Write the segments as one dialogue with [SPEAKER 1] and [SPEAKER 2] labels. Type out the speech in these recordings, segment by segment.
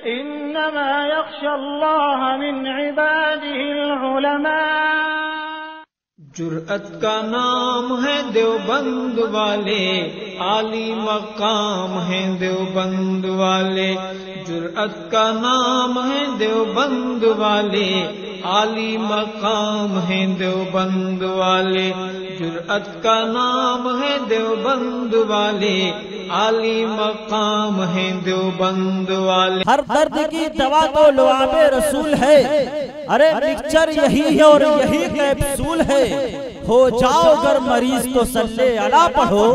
[SPEAKER 1] इन्नमा यख्शल्लाह मिन इबादिहिल उलमा।
[SPEAKER 2] जुर्अत का नाम है देवबंद वाले, आली मकाम है देवबंद वाले। जुर्अत का नाम है देवबंद वाले, आली मकाम है देवबंद वाले। जुर्अत का नाम है देवबंद वाले, आली मकाम है देवबंद वाले।
[SPEAKER 3] हर दर्द की दवा तो लुआबे रसूल है, अरे मिक्सचर यही है और यही कैप्सूल है। हो जाओ अगर मरीज तो सल्ले अला पढ़ो,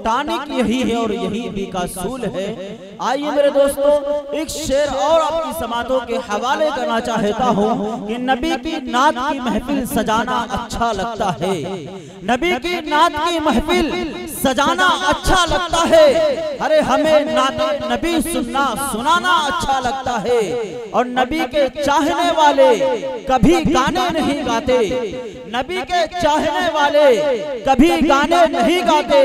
[SPEAKER 3] टानिक यही है और यही भी का सूल है। आइए मेरे दोस्तों, एक शेर और आपकी समातों के हवाले करना चाहता हूँ कि नबी की नात की महफिल सजाना अच्छा लगता है। नबी की नात की महफिल सजाना अच्छा लगता है। अरे हमें नात नबी सुनना सुनाना अच्छा लगता है। और नबी के चाहने वाले कभी गाने नहीं गाते, नबी के चाहने वाले कभी गाने नहीं गाते,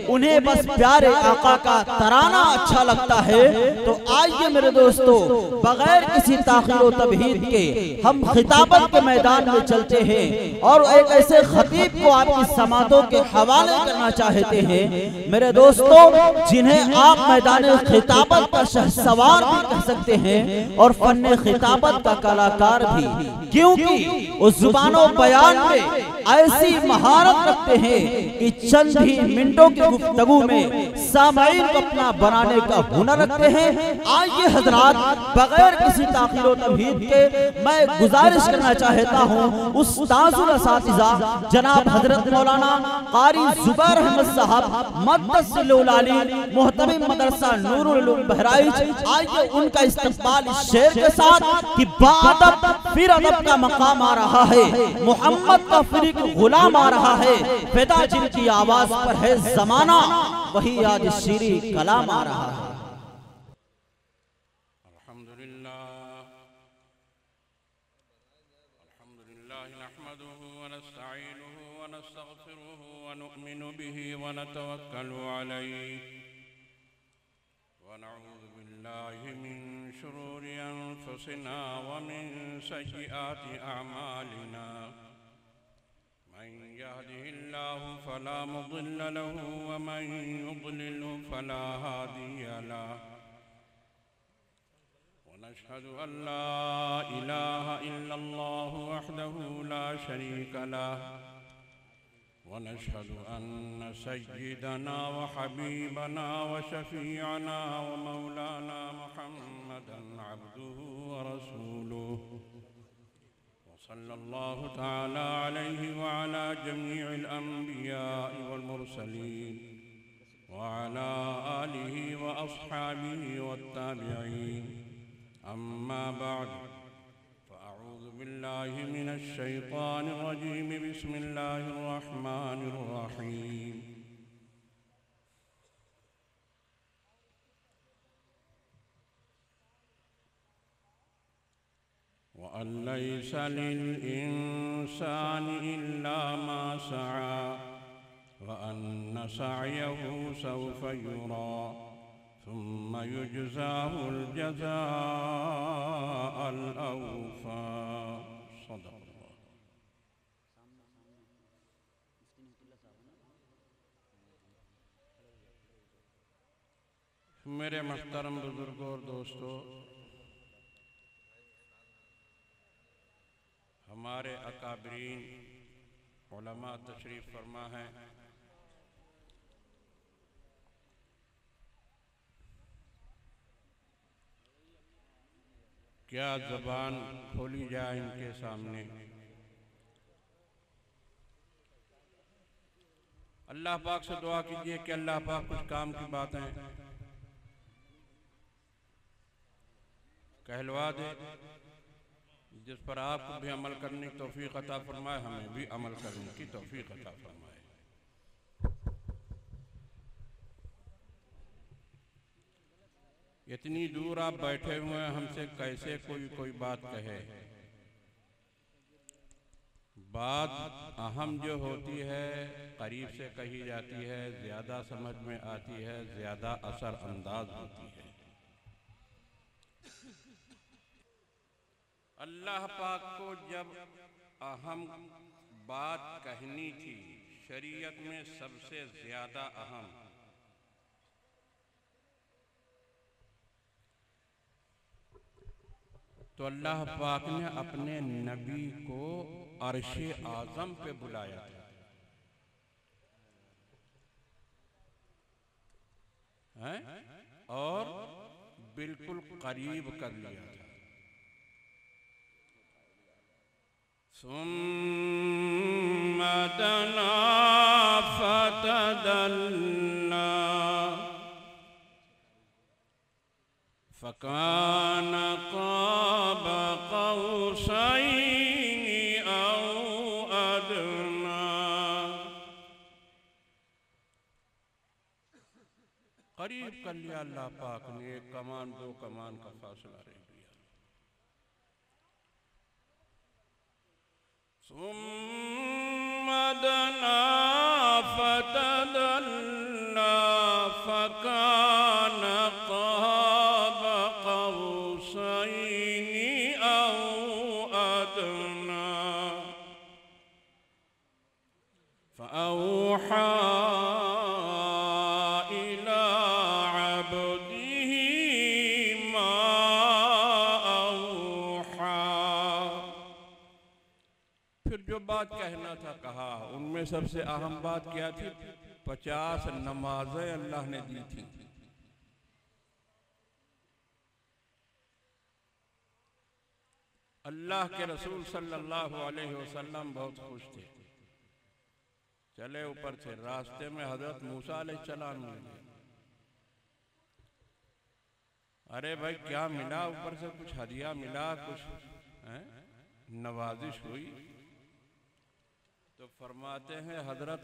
[SPEAKER 3] उन्हें बस प्यारे आका का तराना अच्छा लगता है। तो आइए मेरे दोस्तों, बगैर किसी ताखीर व तबहीद के हम खिताबत के मैदान में चलते हैं और एक ऐसे खतीब को आपकी समातों के हवाले करना चाहते हैं मेरे दोस्तों, जिन्हें आप मैदान खिताबत का शहसवार भी कह सकते हैं और फन्ने खिताबत का कलाकार भी, क्योंकि उस जुबानो बयान में ऐसी महारत रखते हैं कि चंद ही मिनटों की गुफ्तगू में सामाईन को अपना बनाने का हुनर रखते हैं। आइए हजरात, बगैर किसी ताखीर व तमहीद के मैं गुजारिश करना चाहता हूँ उस्ताजुल असातिज़ा जनाब हजरत मौलाना कारी जुबैर अहमद साहब मद्दसिल्लुल आली मुहतमिम मदरसा नूरुल उलूम बहराइच, आइए उनका इस्तकबाल इस शेर के साथ कि बाअदब फिर अदब का मकाम आ रहा है, मोहम्मद का फिर गुलाम आ रहा है, फिदा जिनकी आवाज पर है जमाना, वही आज शीरी कलाम आ रहा है।
[SPEAKER 4] अल्हम्दुलिल्लाह नहमदुहु व नस्तईनुहु व नस्तगफिरुहु व नु'मिनु बिही व नतवक्कलु अलैहि व नऊज़ु बिल्लाहि मिन शुरूरि अनफुसिना व मिन सय्यिआति अअमालिना। मन यहदिहिल्लाहु फला मुदिल्ल लहु व मन युद्लिलहु फला हादिय लहु। वनशहदु अल्ला इलाहा इल्लल्लाहु वहदहु ला शरीका लहु वनशहदु अन्न सय्यिदना व हबीबना व शफीअना व मौलाना मुहम्मदन अब्दुहु व रसूलुहु सल्लल्लाहु तआला अलैहि व अला जमीइल अंबिया'i वल मुरसलीन व अला आलिहि व अस्हाबिहि वत ताबिईन। अम्मा बअद, फ़अऊज़ु बिल्लाहि मिनश शैतानिर रजीम। बिस्मिल्लाहिर रहमानिर रहीम। वअन लैसा लिल इंसानि इल्ला मा सआ वअन्न सअयहु सौफ़ युरा सुम्मा युज्ज़ाहुल जज़ाअल औफ़ा। सदक़ल्लाह। मेरे मुहतरम बुजुर्गों और दोस्तों, हमारे अकाबरीन उलमा तशरीफ़ फरमा है। क्या ज़बान खोली जाए इनके सामने। अल्लाह पाक से दुआ कीजिए कि अल्लाह पाक कुछ काम की बातें कहलवा दे, जिस पर आपको भी अमल करने की तौफीक अता फरमाए, हमें भी अमल करने की तौफीक अता फरमाए। इतनी दूर आप बैठे हुए हैं, हमसे कैसे कोई बात कहे। बात अहम जो होती है करीब से कही जाती है, ज़्यादा समझ में आती है, ज़्यादा असर अंदाज होती है। अल्लाह पाक को जब अहम बात कहनी थी, शरीयत में सबसे ज्यादा अहम, तो अल्लाह पाक ने अपने नबी को अर्शे आज़म पे बुलाया था, है? और बिल्कुल करीब कर लिया था। सुम्मा दना फतदल्ला फकान क़ाब क़ौसैनि औ अदना। करीब कर लिया अल्लाह पाक ने, एक कमान दो कमान का फासला रह गया। सुम्मा दना फतदल्ला फकान क़ाब क़ौसैनि औ अदना फ़अौहा बात कहना था कहा। उनमें सबसे अहम बात क्या थी? 50 नमाजें अल्लाह ने दी थी। अल्लाह के रसूल सल्लल्लाहु अलैहि वसल्लम बहुत खुश थे। चले ऊपर थे, रास्ते में हजरत मूसा अलैहिस्सलाम मिले। अरे भाई क्या मिला? ऊपर से कुछ हदिया मिला, कुछ नवाजिश हुई? तो फरमाते हैं हजरत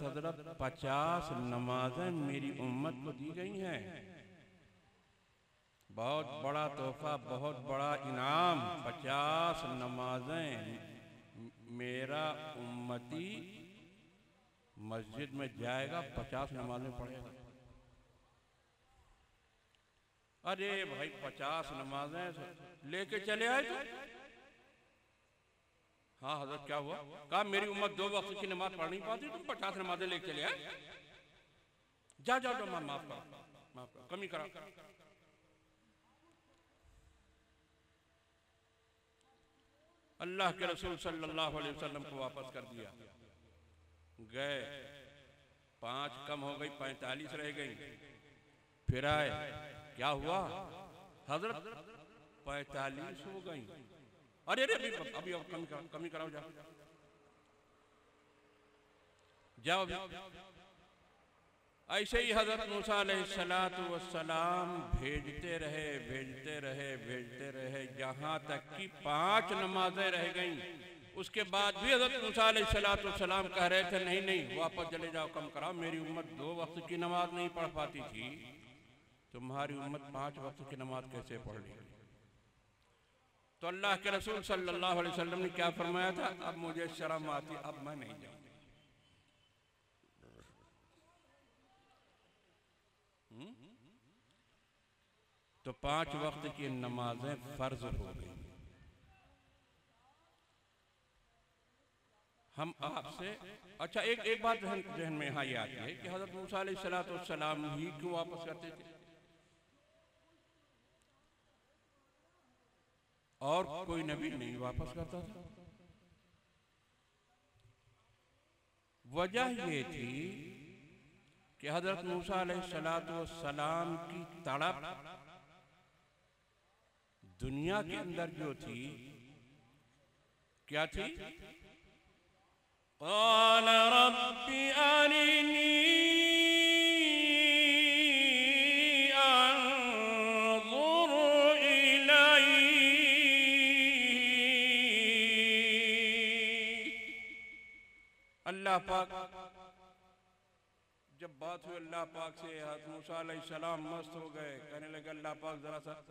[SPEAKER 4] 50 नमाजें मेरी उम्मत को दी गई हैं। बहुत बड़ा तोहफा, बहुत बड़ा इनाम। 50 नमाजें मेरा उम्मती मस्जिद में जाएगा, 50 नमाजें पढ़ेगा। अरे भाई 50 नमाजें लेके चले आए तो? हाँ हजरत क्या हुआ? कहा मेरी उम्मत 2 वक्त की नमाज पढ़ नहीं पाती, तुम 50 नमाजें लेके चले आए। जा जाओ जाओ, माफ करो, कमी करा। अल्लाह के रसूल सल्लल्लाहु अलैहि वसल्लम को वापस कर दिया। गए, 5 कम हो गई, 45 रह गई। फिर आए, क्या हुआ? हजरत 45 हो गई। अरे अरे अभी कमी कराओ, जाओ जाओ। ऐसे ही हजरत मूसा अलैहिस्सलाम भेजते रहे यहाँ तक कि 5 नमाजें रह गईं। उसके बाद भी हजरत मूसा अलैहिस्सलाम कह रहे थे नहीं नहीं वापस चले जाओ, कम कराओ। मेरी उम्मत 2 वक्त की नमाज नहीं पढ़ पाती थी, तुम्हारी उम्मत 5 वक्त की नमाज कैसे पढ़ ली? तो अल्लाह के रसूल सल्लल्लाहु अलैहि वसल्लम ने क्या फरमाया था? अब मुझे शर्म आती, अब मैं नहीं जाऊँ। तो 5 वक्त की नमाजें फर्ज हो गई। हम आपसे अच्छा एक बात जहन में यहाँ ये आती है कि हजरत मूसा अलैहिस्सलाम ही क्यों वापस करते थे और कोई नबी नहीं वापस करता था? वजह ये थी कि हजरत मूसा अलैहिस्सलाम की तड़प दुनिया के अंदर जो थी, क्या थी? क़ाल रब्बी अरिनी अंज़ुर इलैक। अल्लाह पाक जब बात हुई अल्लाह पाक से, हज़रत मूसा अलैहिस्सलाम मस्त हो गए, कहने लगे अल्लाह पाक जरा सा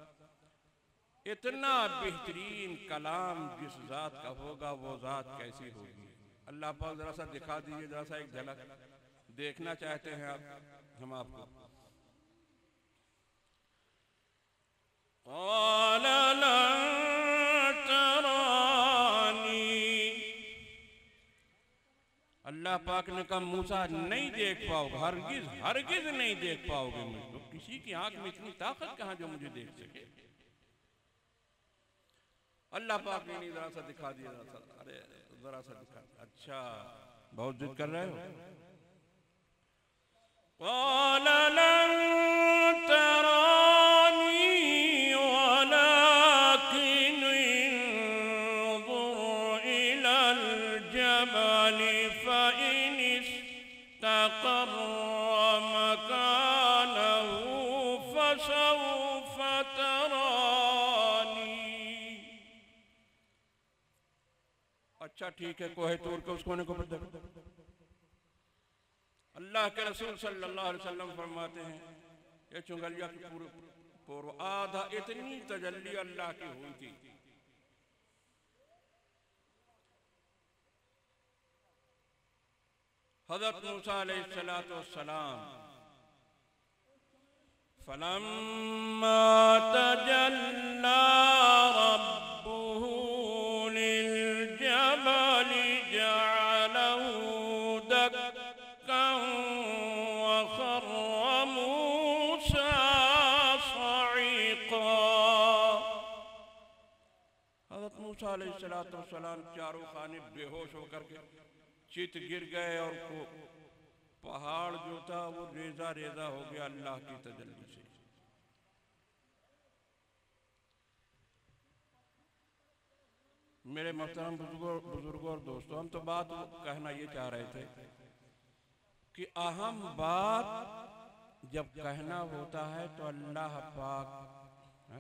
[SPEAKER 4] इतना बेहतरीन कलाम जिस जात का होगा वो जात कैसी होगी? अल्लाह पाक जरा सा दिखा दीजिए, जरा सा एक झलक देखना चाहते हैं आप, हम आपको। क़ाल लन तरानी अल्लाह पाक ने कहा मूसा नहीं देख पाओगे, हरगिज हरगिज नहीं देख पाओगे मुझको। किसी की आंख में इतनी ताकत कहां जो मुझे देख सके। अल्लाह पाक ने जरा सा दिखा दिया, अरे जरा सा दिखा, अच्छा बहुत जिद कर रहे हो। क़ाल लन तरानी वलाकिन इंज़ुर इलल जबल फ़इन इस्तक़र्र मकानहु फसौफ़ तरानी। अच्छा ठीक है, कोहे तूर के उस कोने को पर देखो। अल्लाह के रसूल सल्लल्लाहु अलैहि वसल्लम फरमाते हैं ये चुंगलिया की पूर्व आधा इतनी तजल्ली अल्लाह की हुई थी। हज़रत मूसा अलैहिस्सलातु वस्सलाम फलम्मा तजल्ला रब्बुहु लिलजबलि जअलहु दक्कन वखर्र मूसा सईक़ा। हज़रत मूसा अलैहिस्सलातु वस्सलाम चारों खाने बेहोश होकर के चित गिर गए और पहाड़ जो था वो रेजा रेजा हो गया अल्लाह की तजल्ली से। मेरे मोहतरम बुजुर्गों और दोस्तों, हम तो बात कहना ये चाह रहे थे कि अहम बात जब कहना होता है तो अल्लाह पाक,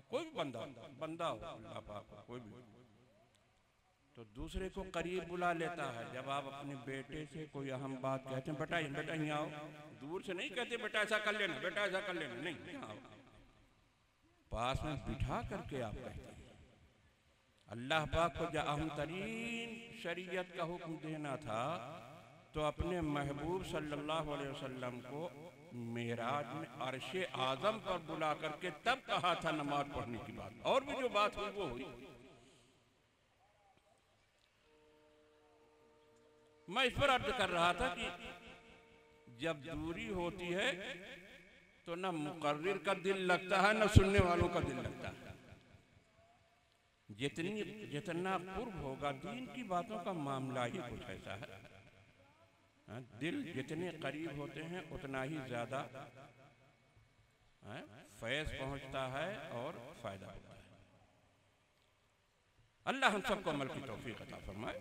[SPEAKER 4] कोई भी बंदा हो अल्लाह पाक कोई भी, तो दूसरे को करीब बुला लेता है। जब आप अपने बेटे से कोई अहम बात कहते हैं, बेटा बेटा यहाँ आओ, दूर से नहीं कहते बेटा ऐसा कर लेना, बेटा ऐसा कर लेना, नहीं, आओ पास में बिठा करके आप कहते हैं। अल्लाह पाक को जब अहम तरीन शरीयत का हुक्म देना था तो अपने महबूब सल्लल्लाहु अलैहि वसल्लम को मेराज में अर्शे आजम पर बुला करके तब कहा था नमाज पढ़ने की बात, और भी जो बात हुई वो हुई। मैं इस पर अर्ज कर रहा था कि जब दूरी होती है तो ना मुकर्रिर का दिल लगता है ना सुनने वालों का दिल लगता है। जितना कुर्ब होगा, दीन की बातों का मामला ही कुछ ऐसा है, दिल जितने करीब होते हैं उतना ही ज्यादा फैज़ पहुंचता है और फायदा होता है। अल्लाह हम सबको अमल की तौफीक अता फरमाए।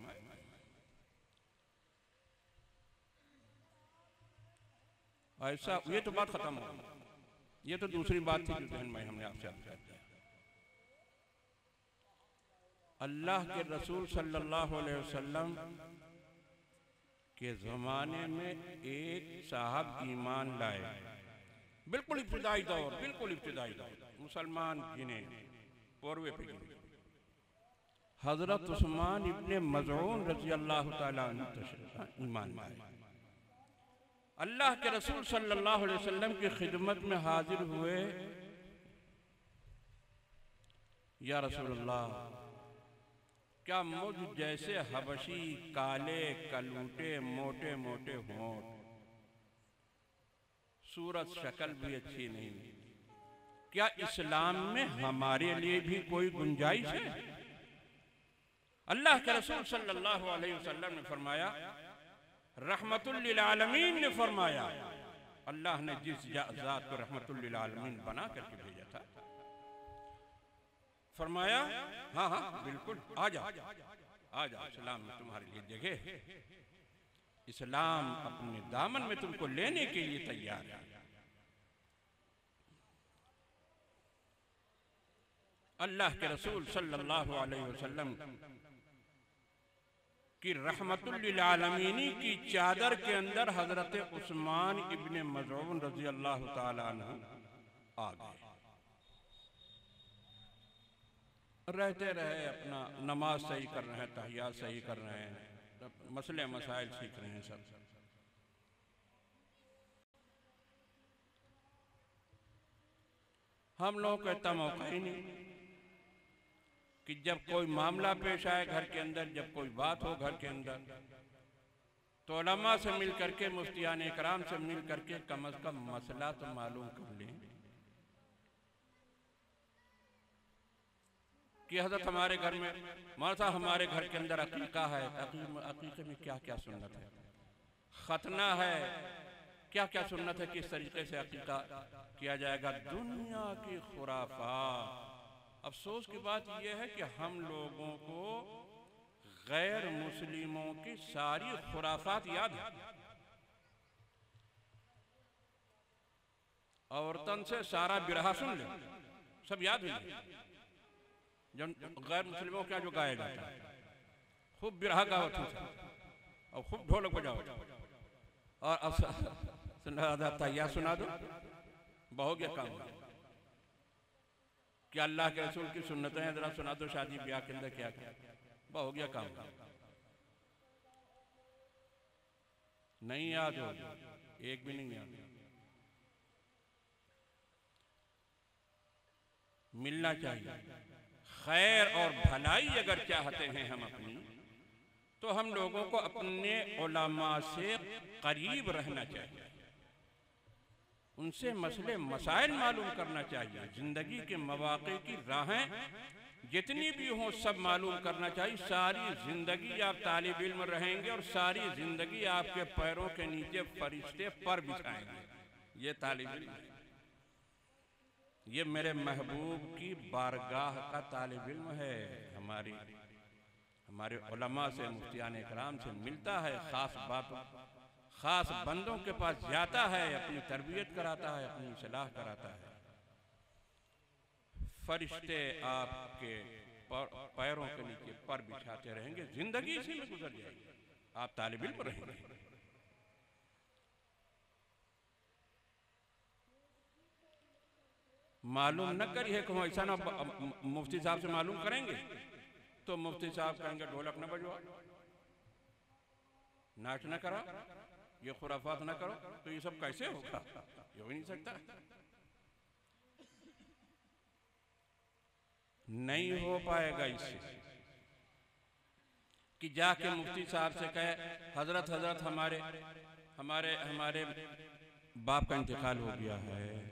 [SPEAKER 4] ऐसा ये तो बात खत्म हो, ये तो दूसरी बात थी जो जहन में हमने आपसे अर्ज किया। अल्लाह के रसूल सल्लल्लाहु अलैहि वसल्लम के ज़माने में एक साहब ईमान लाए, बिल्कुल इब्तिदाई दौर, मुसलमान जिन्हें पूर्व पे हजरत उस्मान इब्ने मज़ऊन रज़ी अल्लाह ताला अन्हु ईमान लाए। अल्लाह के रसूल सल्लल्लाहु अलैहि वसल्लम की खिदमत में हाजिर हुए, या रसूलल्लाह क्या मुझ जैसे हबशी काले कलूटे मोटे मोटे होंठ, सूरत शक्ल भी अच्छी नहीं, क्या इस्लाम में हमारे लिए भी कोई गुंजाइश है? अल्लाह के रसूल सल्लल्लाहु अलैहि वसल्लम ने फरमाया, रहमतुल लिल आलमीन ने फरमाया, अल्लाह ने जिस जात को रहमतुल लिल आलमीन बना करके भेजा था, फरमाया हाँ हाँ बिल्कुल आ जाओ, इस्लाम में तुम्हारे लिए जगह है, इस्लाम अपने दामन में तुमको लेने के लिए तैयार है। अल्लाह के रसूल सल्लल्लाहु अलैहि वसल्लम कि रहमतुल लिल आलमीनी की चादर के अंदर हजरत उस्मान इब्ने मज़ऊन रज़ी अल्लाह ताला अन्हु आ गए, रहते रहे, अपना नमाज सही कर रहे हैं, तहियात सही कर रहे हैं, मसले मसाइल सीख रहे हैं सब। हम लोगों को इतना मौका ही नहीं कि जब कोई मामला पेश आए घर के अंदर, जब कोई बात हो घर के अंदर, तो उलमा से मिल करके, मुफ्तियान इकराम से मिल करके कम अज कम मसला तो मालूम कर लें कि हजरत हमारे घर में मौलाना साहब, हमारे घर के अंदर अकीका है, अकीके में क्या क्या सुन्नत है, खतना है, क्या क्या सुन्नत है, किस तरीके से अकीका किया जाएगा। दुनिया की खुराफात। अफसोस की बात यह है कि हम लोगों को गैर मुस्लिमों की सारी खुराफात याद है। औरतन से सारा बिरहा सुन ले, सब याद है। जब गैर मुस्लिमों क्या जो गाया जाता है, खूब बिरहा गाओ और खूब ढोलक बजाओ और अब तैयार सुना दो, बहुत गया काम। क्या अल्लाह के रसूल की सुन्नतें हैं, जरा सुना दो शादी ब्याह के अंदर क्या क्या, बहुत गया काम। नहीं याद हो, एक भी नहीं याद। मिलना चाहिए। खैर और भलाई अगर चाहते हैं हम अपनी, तो हम लोगों को अपने उलमा से करीब रहना चाहिए, उनसे मसले मसाइल मालूम करना चाहिए, जिंदगी के मौक़े की राहें जितनी भी हों सब मालूम करना चाहिए। सारी जिंदगी आप तालिब इल्म रहेंगे और सारी जिंदगी आपके पैरों के नीचे फरिश्ते पर बिछाएंगे। ये तालिब इल्म, ये मेरे महबूब की बारगाह का तालिब इल्म है। हमारे उलमा से, मुफ्तियान इकराम से मिलता है, खास बातों, खास बंदों के पास जाता है, अपनी तरबियत कराता है, अपनी सलाह कराता है। फरिश्ते आपके पैरों के नीचे पर बिछाते रहेंगे, जिंदगी इसी में गुजर जाएगी, आप तालिब इल्म रहेंगे। मालूम न करिए कि ऐसा ना मुफ्ती साहब से मालूम करेंगे तो मुफ्ती साहब कहेंगे ढोलक न बजवाओ, नाच न करो, ये खुराफात न करो। तो ये सब कैसे होगा? ये हो ही नहीं सकता, नहीं हो पाएगा इससे कि जाके मुफ्ती साहब से कहे हजरत हमारे बाप का इंतकाल हो गया है,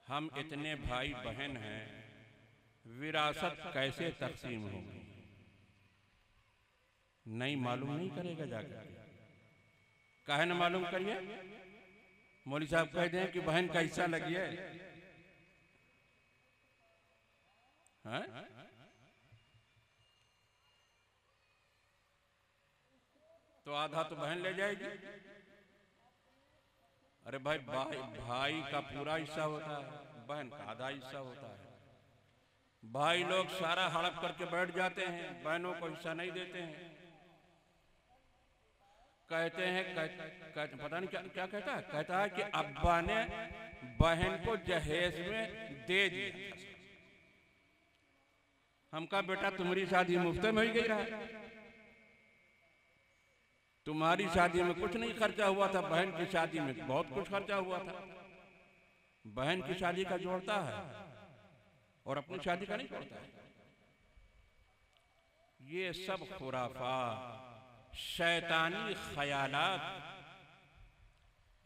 [SPEAKER 4] हम इतने भाई बहन हैं, विरासत कैसे तकसीम होगी? नहीं मालूम नहीं करेगा जाकर। काहे न मालूम करिए? मौलवी साहब कह दें कि बहन का हिस्सा लगी है, हाँ? तो आधा तो बहन ले जाएगी। अरे भाई का पूरा हिस्सा होता है, बहन का आधा हिस्सा होता है। भाई लोग सारा हड़प करके बैठ जाते हैं, बहनों को हिस्सा नहीं देते हैं। कहते हैं पता नहीं क्या कहता है, कहता है कि अब्बा ने बहन को जहेज में दे दिया। हम कहा बेटा तुम्हारी शादी मुफ्त में ही गई रहा, तुम्हारी शादी में कुछ नहीं खर्चा हुआ था, बहन की शादी में बहुत कुछ खर्चा हुआ था। बहन की शादी का जोड़ता है और अपनी शादी का नहीं जोड़ता है। ये सब खुराफात, शैतानी ख्यालात,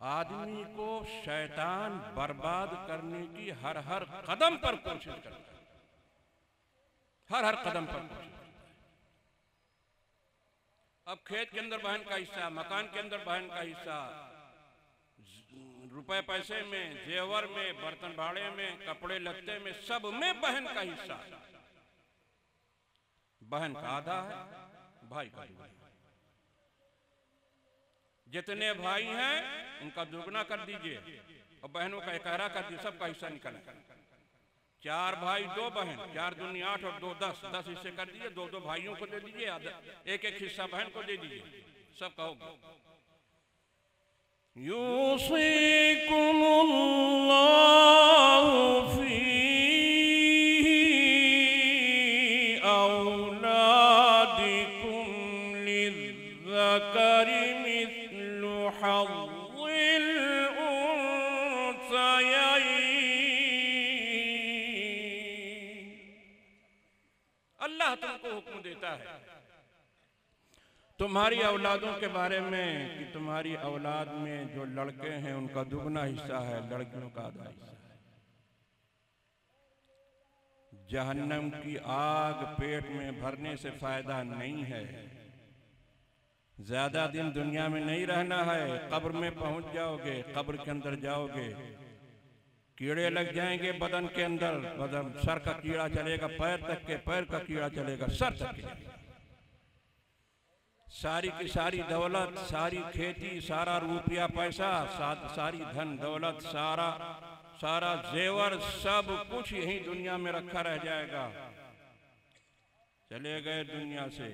[SPEAKER 4] आदमी को शैतान बर्बाद करने की हर कदम पर कोशिश करता है, हर कदम पर कोशिश करता है। अब खेत के अंदर बहन का हिस्सा, मकान के अंदर बहन का हिस्सा, रुपए पैसे में, जेवर में, बर्तन भाड़े में, कपड़े लत्ते में, सब में बहन का हिस्सा। बहन का आधा है, भाई का आधा है। जितने भाई हैं उनका दुगना कर दीजिए और बहनों का इकारा कर दीजिए, सबका हिस्सा निकल। 4 भाई 2 बहन, 4 दूनी 8 और 2 10 हिस्से कर दीजिए। 2 भाइयों को दे दीजिए, एक हिस्सा बहन को दे दीजिए, सब कहोगे। यूसीकुमुल्लाहु फी औलादिकुम लिज़्ज़करी मिस्लु हज़्ज़िल उन्सयैन। अल्लाह तुमको हुक्म देता है तुम्हारी औलादों के बारे में कि तुम्हारी औलाद में जो लड़के हैं उनका दुगना हिस्सा है, लड़कियों का आधा हिस्सा है। जहन्नम की आग पेट में भरने से फायदा नहीं है। ज्यादा दिन दुनिया में नहीं रहना है, कब्र में पहुंच जाओगे, कब्र के अंदर जाओगे, कीड़े लग जाएंगे बदन के अंदर, बदन सर का कीड़ा चलेगा पैर तक के, पैर का कीड़ा चलेगा सर तक के। सारी की सारी दौलत, सारी खेती, सारा रुपया पैसा, सारी धन दौलत, सारा जेवर, सब कुछ यही दुनिया में रखा रह जाएगा। चले गए दुनिया से,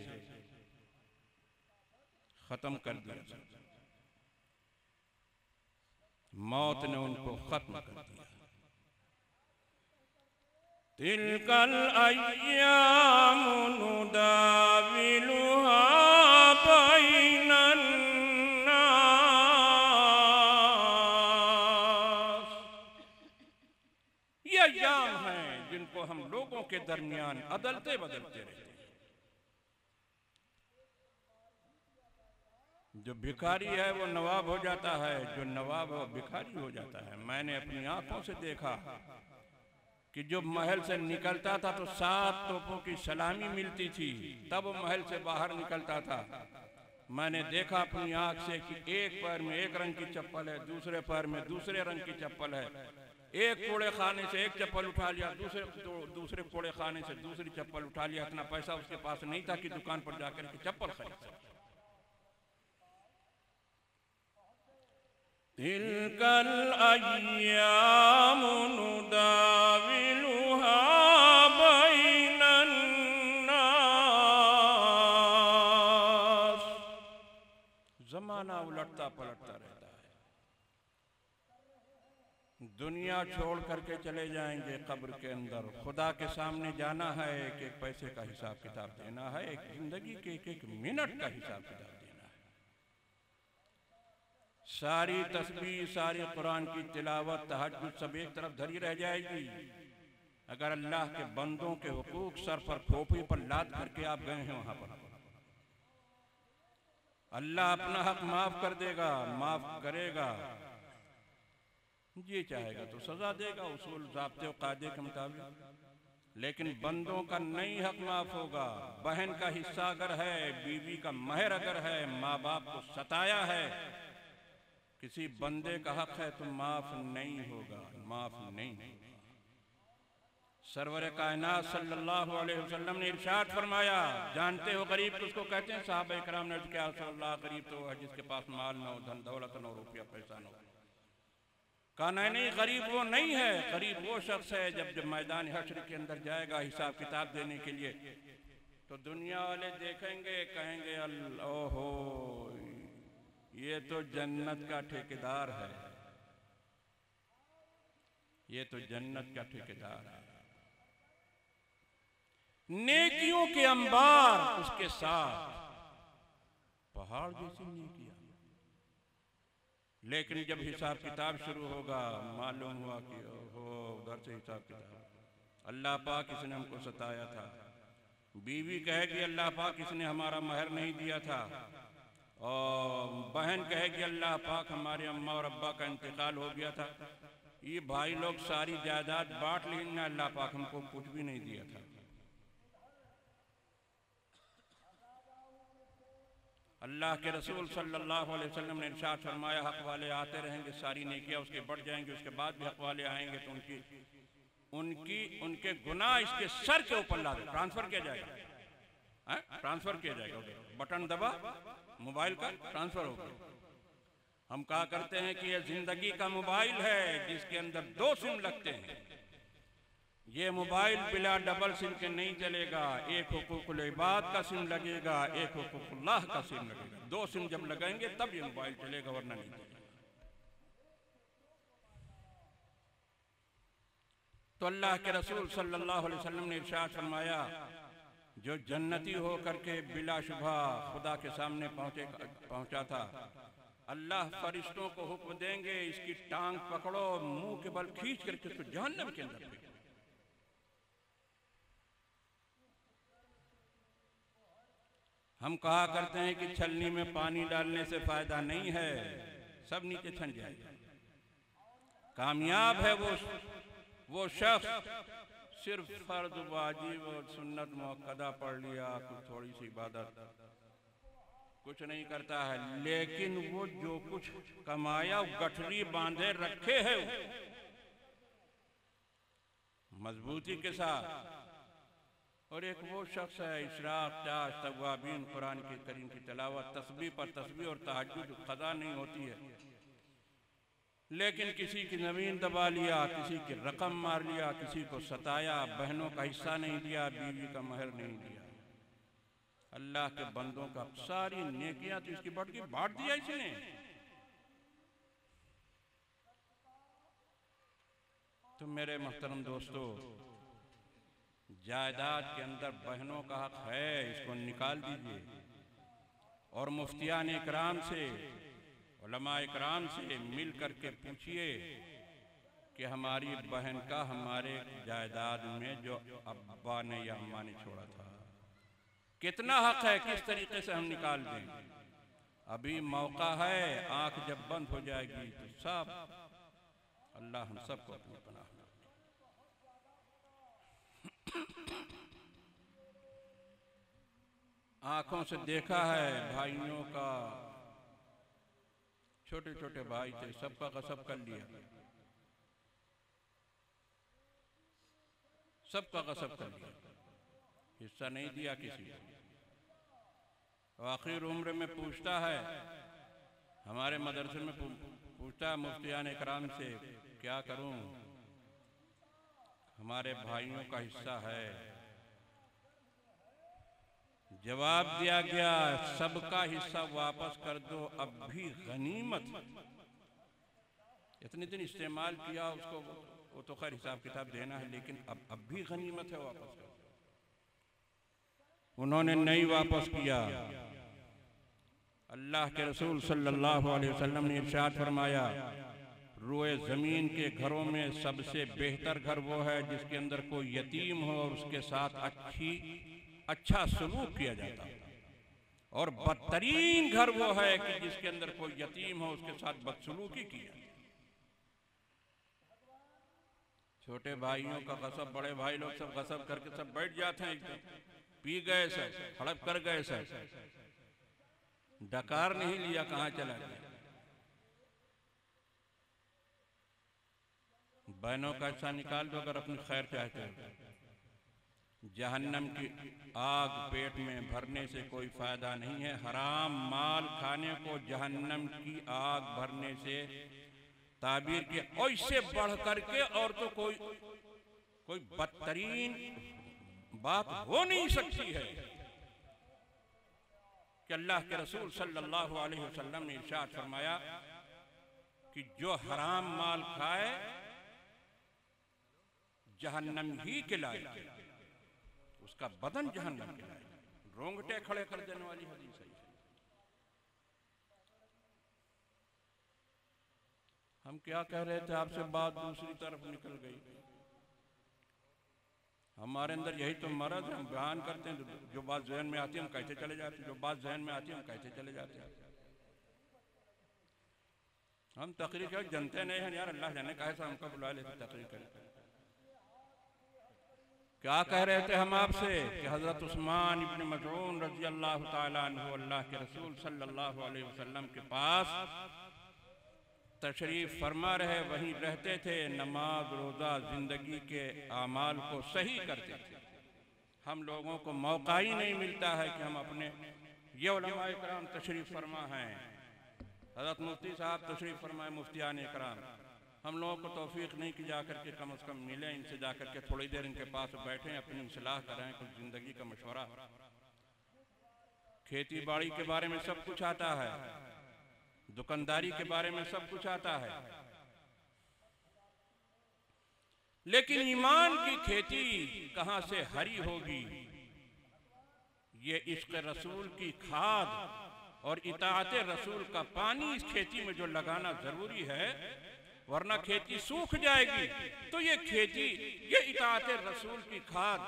[SPEAKER 4] खत्म कर दिया, मौत ने उनको खत्म कर दिया। तिलकल अय्यामु नुदाविलुहा बैनन नास। ये अय्याम हैं जिनको हम लोगों के दरमियान अदलते बदलते रहते हैं। जो भिखारी है वो नवाब हो जाता है, जो नवाब वो भिखारी हो जाता है। मैंने अपनी आंखों से देखा कि जो महल से निकलता था तो 7 तोपों की सलामी मिलती थी, तब वो महल से बाहर निकलता था। मैंने देखा अपनी आंख से कि एक पैर में एक रंग की चप्पल है, दूसरे पैर में दूसरे रंग की चप्पल है। एक कूड़े खाने से एक चप्पल उठा लिया, दूसरे कूड़े खाने से दूसरी चप्पल उठा लिया। इतना पैसा उसके पास नहीं था कि दुकान पर जाकर के चप्पल खरीद सके। तिलकल अय्यामु नुदाविलुहा बैनन नास। जमाना उलटता पलटता रहता है। दुनिया छोड़ करके चले जाएंगे कब्र के अंदर। खुदा के सामने जाना है, एक एक पैसे का हिसाब किताब देना है, एक जिंदगी के एक एक मिनट का हिसाब किताब देना है। सारी तस्बीह, सारी कुरान की तिलावत, तहज्जुद सब एक तरफ धरी रह जाएगी अगर अल्लाह के बंदों के हुकूक सर पर खोपड़ी पर लाद करके आप गए हैं वहां पर। अल्लाह अपना हक माफ कर देगा, माफ करेगा। जी चाहेगा तो सजा देगा उसूल ज़ाब्ते और कायदे के मुताबिक, लेकिन बंदों का नहीं हक माफ होगा। बहन का हिस्सा अगर है, बीवी का महर अगर है, माँ बाप को सताया है, किसी बंदे का हक है तो माफ नहीं होगा, माफ नहीं होगा। सरवर कायनात सल्लल्लाहु अलैहि वसल्लम ने इरशाद फरमाया, जानते हो गरीब किसको कहते हैं? साहबा इकराम ने क्या रसूलल्लाह, गरीब तो है जिसके पास माल न हो, धन दौलत न हो, रुपया पैसा न हो। कहा नहीं, गरीब वो नहीं है, गरीब वो शख्स है जब मैदान हश्र के अंदर जाएगा हिसाब किताब देने के लिए, तो दुनिया वाले देखेंगे, कहेंगे ओहो ये तो जन्नत का ठेकेदार है, ये तो जन्नत का ठेकेदार है। नेकियों के अंबार उसके साथ, पहाड़ जैसी नेकियां। लेकिन जब हिसाब किताब शुरू होगा, मालूम हुआ कि ओहो उधर से हिसाब किताब, अल्लाह पाक इसने हमको सताया था। बीवी कहेगी अल्लाह पाक इसने हमारा महर नहीं दिया था, और बहन कहेगी अल्लाह पाक हमारे अम्मा और अब्बा का इंतकाल हो गया था। ये भाई लोग सारी जायदाद बांट लेंगे, अल्लाह पाक हमको कुछ भी नहीं दिया था। अल्लाह के रसूल सल्लल्लाहु अलैहि वसल्लम ने इरशाद फरमाया, हक वाले आते रहेंगे, सारी नेकियां उसके बढ़ जाएंगे, उसके बाद भी हक वाले आएंगे तो उनके गुनाह इसके सर के ऊपर ला दे, ट्रांसफर किया जाएगा, ट्रांसफर किया जाएगा। बटन दबा, मोबाइल का ट्रांसफर होगा। हम कहा करते हैं कि ये जिंदगी का मोबाइल है जिसके अंदर 2 सिम लगते हैं। ये मोबाइल बिना डबल सिम के नहीं चलेगा। एक हुकूकुल इबाद का सिम लगेगा, एक हुकूकुल्लाह का सिम लगेगा। 2 सिम जब लगाएंगे तब ये मोबाइल चलेगा, वरना नहीं चलेगा। तो अल्लाह के रसूल सल्लल्लाहु अलैहि वसल्लम ने इरशाद फरमाया, जो जन्नती हो करके बिलाशुबा खुदा के सामने पहुंचा था, अल्लाह फरिश्तों को हुक्म देंगे इसकी टांग पकड़ो, मुंह के बल खींच करके उसको जहन्नम के अंदर फेंको। हम कहा करते हैं कि छलनी में पानी डालने से फायदा नहीं है, सब नीचे छन जाएगा। कामयाब है वो शख्स सिर्फ फर्ज वाजिब और सुन्नत मुअक्कदा पढ़ लिया, कुछ थोड़ी सी इबादत, कुछ नहीं करता है, लेकिन वो जो कुछ कमाया गठरी बांधे रखे है मजबूती के साथ। और एक वो शख्स है इशराक, ताश, तवाबीन, कुरान के करीम की तिलावत, तस्बीह पर तस्बीह और तहज्जुद क़ज़ा नहीं होती है, लेकिन किसी की ज़मीन दबा लिया, किसी की रकम मार लिया, किसी को सताया, बहनों का हिस्सा नहीं दिया, बीवी का महर नहीं दिया। अल्लाह के बंदों का सारी नेकियां तो इसकी बढ़ की बांट दिया इसने। तो मेरे मोहतरम दोस्तों, जायदाद के अंदर बहनों का हक है, इसको निकाल दीजिए। और मुफ्तियान इकराम से, उलमा इकराम से मिल करके पूछिए कि हमारी बहन का हमारे जायदाद में जो अब्बा ने या अम्मा ने छोड़ा था कितना हक है, किस तरीके से हम निकाल दें। अभी मौका है, आंख जब बंद हो जाएगी तो सब अल्लाह हम सबको अपनी पनाह में। आंखों से देखा है भाइयों का, छोटे छोटे भाई थे, सबका कसब कर लिया, सबका कसब कर लिया, हिस्सा नहीं दिया किसी को। आखिर उम्र में पूछता है, हमारे मदरसे में पूछता है मुफ्तियान इकराम से, क्या करूं, हमारे भाइयों का हिस्सा है। जवाब दिया गया, सबका हिस्सा वापस कर दो, अब भी गनीमत। इतने दिन इस्तेमाल किया उसको, वो तो खैर हिसाब किताब देना है, लेकिन अब भी गनीमत है, वापस कर दो। उन्होंने नहीं वापस किया। अल्लाह के रसूल सल्लल्लाहु अलैहि वसल्लम ने इरशाद फरमाया, रोए ज़मीन के घरों में सबसे बेहतर घर वो है जिसके अंदर कोई यतीम हो और उसके साथ अच्छा सलूक किया जाता है, और बदतरीन घर वो है कि जिसके अंदर कोई यतीम हो उसके साथ बदसलूकी की जाए। छोटे भाइयों का गसब, बड़े भाई लोग सब गसब करके सब बैठ जाते हैं, एकदम पी गए, सब हड़प कर गए, सब डकार नहीं लिया, कहाँ चला गया। बहनों का हिस्सा निकाल दो अगर अपनी खैर चाहते हो। जहन्नम की आग पेट में भरने से कोई फायदा नहीं है। हराम माल खाने को जहन्नम की आग भरने से ताबीर के ऐसे बढ़ करके और तो कोई बदतरीन बात हो नहीं सकती है कि अल्लाह के रसूल सल्लल्लाहु अलैहि वसल्लम ने इरशाद फरमाया कि जो हराम माल खाए जहन्नम ही के लायक है, उसका बदन जहन्नम के लायक है। रोंगटे खड़े कर देने वाली हदीस है। हम क्या कह रहे थे, आपसे बात दूसरी तरफ निकल गई। हमारे अंदर यही तो मर्ज है, हम बयान करते हैं, जो बात जहन में आती है हम कहते चले जाते हैं, जो बात जहन में आती है हम कहते चले जाते हैं। हम तकरीर जनते नहीं हैं यार, अल्लाह जाने कैसा हमको बुला लेते तकरीर करें। क्या कह रहे थे हम आपसे कि हजरत उस्मान इब्न मज़ऊन रज़ी अल्लाह ताला अन्हु अल्लाह के रसूल सल्लल्लाहु अलैहि वसल्लम के पास तशरीफ फरमा रहे, वहीं रहते थे, नमाज रोज़ा जिंदगी के आमाल को सही करते थे। हम लोगों को मौका ही नहीं मिलता है कि हम अपने ये उलमा इकराम तशरीफ फरमा हैं, हज़रत मुफ्ती साहब तशरीफ फरमाए, मुफ्तियान इकराम, हम लोगों को तौफीक नहीं कि जा करके कम से कम मिले, इनसे जा करके थोड़ी देर इनके पास बैठें, अपनी सलाह करें, कुछ ज़िंदगी का मशवरा। खेती बाड़ी के बारे में सब कुछ आता है, दुकानदारी के बारे में सब कुछ आता है, लेकिन ईमान की खेती कहां से हरी होगी? ये इश्क रसूल की खाद और इताअत रसूल का पानी इस खेती में जो लगाना जरूरी है, वरना खेती सूख जाएगी। तो ये खेती, ये इताअत रसूल की खाद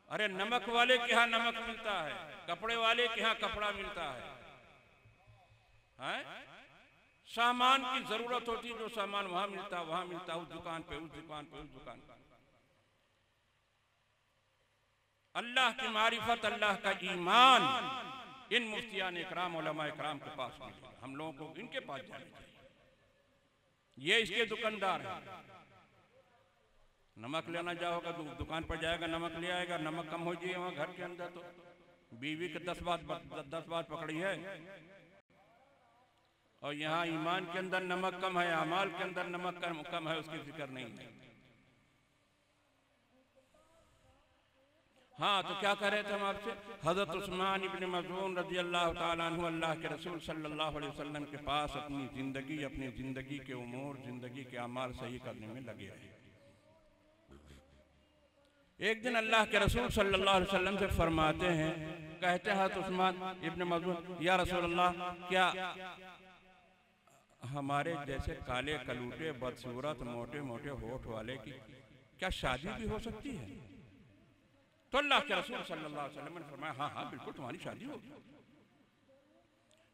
[SPEAKER 4] अरे नमक वाले के यहाँ नमक मिलता है, कपड़े वाले के यहाँ कपड़ा मिलता है? सामान की जरूरत होती है, जो सामान वहां मिलता वहां मिलता, उस दुकान पे, उस दुकान पे, उस दुकान पे। अल्लाह की मारिफत, अल्लाह का ईमान इन मुफ्तियान इकराम, उलमा इकराम के पास मिलेगा। हम लोगों को इनके पास जाना चाहिए। ये इसके दुकानदार हैं। नमक लेना जाओगा तो दुकान पर जाएगा, नमक ले आएगा। नमक कम हो जाए वहां घर के अंदर तो बीवी के 10 बात पकड़ी है। और यहाँ ईमान के अंदर नमक कम है, अमाल के अंदर नमक कम है, उसकी फिक्र नहीं है। हाँ, तो क्या कह रहे थे हम आपसे? हजरत उस्मान इब्न मज़ून रज़ी अल्लाह ताला अन्हु अल्लाह के रसूल सल्लल्लाहु अलैहि वसल्लम के पास अपनी जिंदगी के उमूर, जिंदगी के अमाल सही करने में लगे रहे। एक दिन अल्लाह के रसूल सल्लल्लाहु अलैहि वसल्लम से फरमाते हैं, कहते हैं उस्मान इब्न मज़ून, या रसूल अल्लाह, क्या हमारे जैसे काले कलूटे, बदसूरत, मोटे मोटे होठ वाले की क्या शादी भी हो सकती है? तो अल्लाह के रसूल सल्लल्लाहु अलैहि वसल्लम ने फरमाया, हाँ हाँ बिल्कुल, तुम्हारी शादी होगी।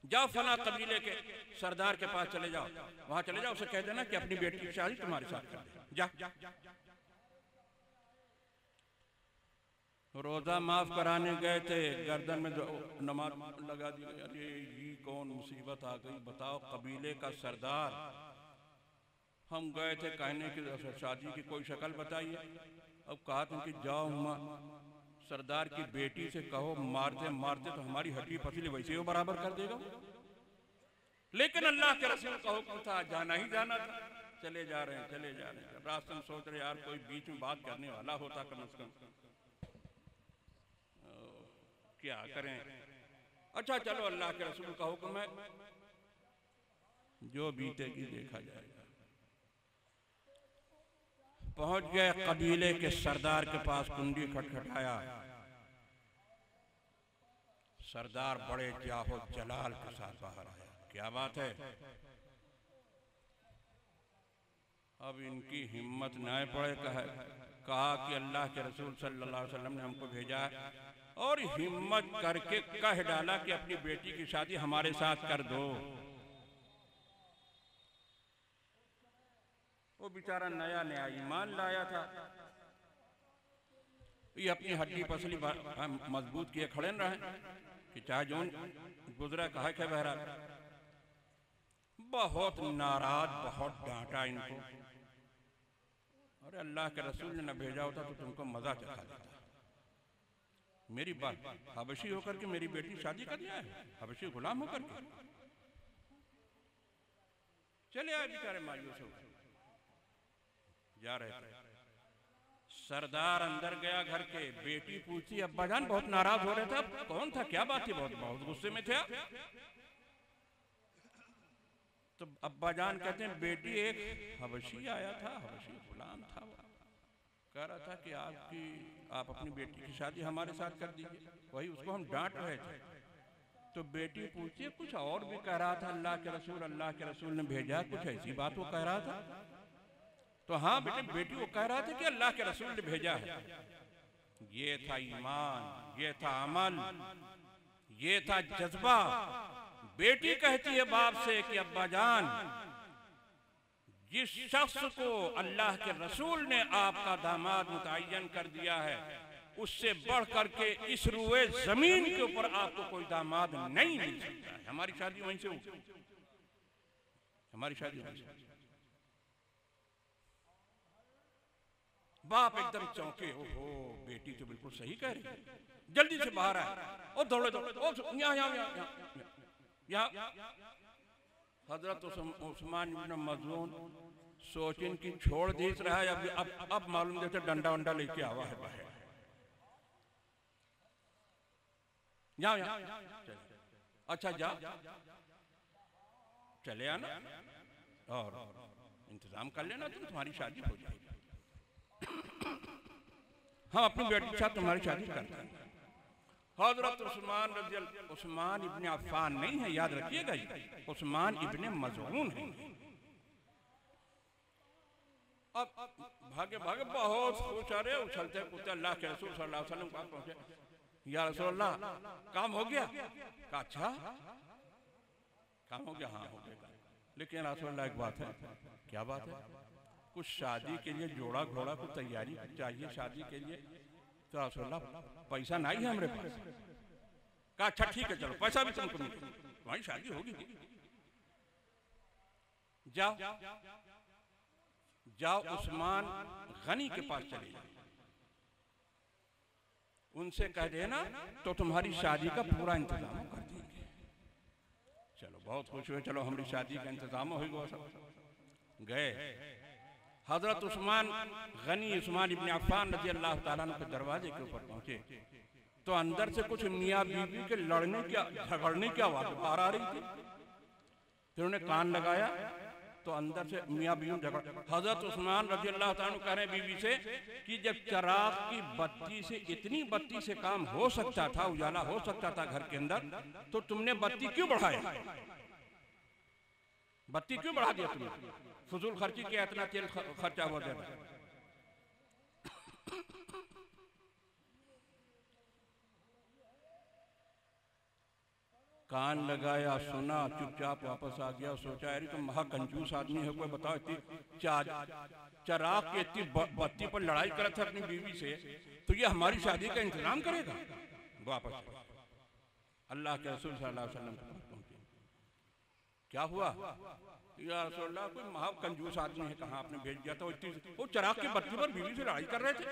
[SPEAKER 4] जाओ फला कबीले के सरदार के पास चले जाओ, वहां चले जाओ, उसे कह देना कि अपनी बेटी की शादी तुम्हारे साथ कर दे। जा। रोजा माफ कराने गए थे, गर्दन में नमाज लगा दी। अरे ये कौन मुसीबत आ गई, बताओ। कबीले का सरदार, हम गए थे कहने की शादी की कोई शक्ल बताइए। अब कहा तुम कि जाओ सरदार की बेटी से कहो, मारते मारते तो हमारी हड्डी पसली वैसे ही बराबर कर देगा। लेकिन अल्लाह के रसूल का हुक्म था, जाना ही जाना था। चले जा रहे हैं। रास्ते में सोच रहे यार कोई बीच में बात करने वाला होता कम से कम, क्या करें। अच्छा चलो, अल्लाह के रसूल का हुक्म है, जो बीतेगी देखा जाएगा। पहुंच गए कबीले के सरदार के पास, कुंडी खटखटाया। सरदार बड़े जाहो जलाल के साथ बाहर आया। क्या बात है? अब इनकी हिम्मत न पड़े, कहा कि अल्लाह के रसूल सल्लल्लाहु अलैहि वसल्लम ने हमको भेजा है, और हिम्मत करके कह डाला कि अपनी बेटी की शादी हमारे साथ कर दो। वो बेचारा नया नया ईमान लाया था, ये अपनी हड्डी पसली मजबूत किए खड़े न रहे कि चाहे जो गुजरा कहा क्या बहरा। बहुत नाराज, बहुत डांटा इनको। अरे अल्लाह के रसूल ने न भेजा होता तो तुमको मजा चखा देता। मेरी बात, हबशी होकर के मेरी बेटी शादी कर दिया है, हबशी गुलाम होकर के। चले आए बेचारे मायूस हो जा रहे थे। सरदार अंदर गया घर के, बेटी पूछती, अब्बा जान बहुत नाराज हो रहे थे, अब कौन था, क्या बात थी? बहुत गुस्से में थे। तो अब्बा जान कहते हैं, बेटी एक हबशी आया था, हबशी गुलाम था, कह रहा था कि आप अपनी बेटी की शादी हमारे साथ कर दीजिए। वही उसको हम डांट रहे थे। तो बेटी पूछती है, कुछ और भी कह रहा था अल्लाह के रसूल ने भेजा, कुछ ऐसी बात वो कह रहा था? तो हाँ बेटी वो कह रहा था कि अल्लाह के रसूल ने भेजा है। ये था ईमान, ये था अमल, ये था जज्बा। बेटी कहती है बाप से कि अब्बा जान, जिस शख्स को अल्लाह के रसूल ने आपका दामाद मुतय्यन कर दिया है, उससे बढ़ करके इस रुए जमीन के ऊपर आपको कोई दामाद नहीं मिल सकता है। हमारी शादी वहीं से होगी, हमारी शादी वहीं से। बाप एकदम चौंके, ओहो बेटी तो बिल्कुल सही कह रही है। जल्दी से बाहर आए और दौड़े यहाँ हजरत उस्मान इब्न मज़ून सोचिन की छोड़ दी रहा है। अब मालूम देते डंडा वंडा लेके आवा है बाहर। यहाँ अच्छा जा, चले आना और इंतजाम कर लेना, तुम्हारी शादी हो जाएगी। हम अपनी बेटी के साथ तुम्हारी शादी करते हैं। हजरत उस्मान इब्ने अफ़्फ़ान नहीं है, याद रखिएगा, ये उस्मान इब्ने मज़ऊन है। अब भागे भागे बहुत खुश, अरे उछलते कूदते अल्लाह के रसूल सल्लल्लाहु अलैहि वसल्लम के पास पहुंचे। या रसूल अल्लाह काम हो गया? कहा अच्छा काम हो गया? हाँ हो गया। लेकिन रसूल अल्लाह एक बात है। क्या बात है? कुछ शादी के लिए जोड़ा घोड़ा को तैयारी चाहिए शादी के लिए। तो रसूल अल्लाह पैसा नहीं है हमारे पास। कहा अच्छा ठीक है चलो पैसा भी तुमको तुम्हारी शादी होगी। जाओ जाओ उस्मान गनी के पास चले जाओ, उनसे कह देना तो तुम्हारी शादी का पूरा इंतजाम कर देंगे। चलो बहुत खुश हुए, चलो हमारी शादी का इंतजाम होगा। सब गए हजरत उस्मान गनी उस्मान इब्न अफ़्फ़ान रज़ी अल्लाह ताला अन्हु के दरवाजे के ऊपर पहुंचे तो अंदर से कुछ मियाँ बीवी के लड़ने की झगड़ने की आवाज बाहर आ रही थी। फिर उन्हें कान लगाया तो अंदर से मियाँ बीवी झगड़। हजरत उस्मान रज़ी अल्लाह ताला अन्हु कह रहे बीवी से कि जब चिराग की बत्ती से इतनी बत्ती से काम हो सकता था, उजाला हो सकता था घर के अंदर, तो तुमने बत्ती क्यों बढ़ाया? बत्ती क्यों बढ़ा दिया तुमने? फजूल खर्ची किया, इतना तेल खर्चा हो जाता। कान लगाया, सुना, चुपचाप वापस आ गया। सोचा अरे तुम महाकंजूस आदमी है, कोई बताओ इतनी चिराग की इतनी बत्ती पर लड़ाई कर था अपनी बीवी से, तो ये हमारी शादी का इंतजाम करेगा? वापस अल्लाह के रसूल सल्लल्लाहु अलैहि वसल्लम के पास पहुंचे। क्या हुआ? या रसूल अल्लाह कोई महाकंजूस आदमी है, कहाँ आपने भेज दिया था? वो चिराग की बत्ती पर बीवी से लड़ाई कर रहे थे।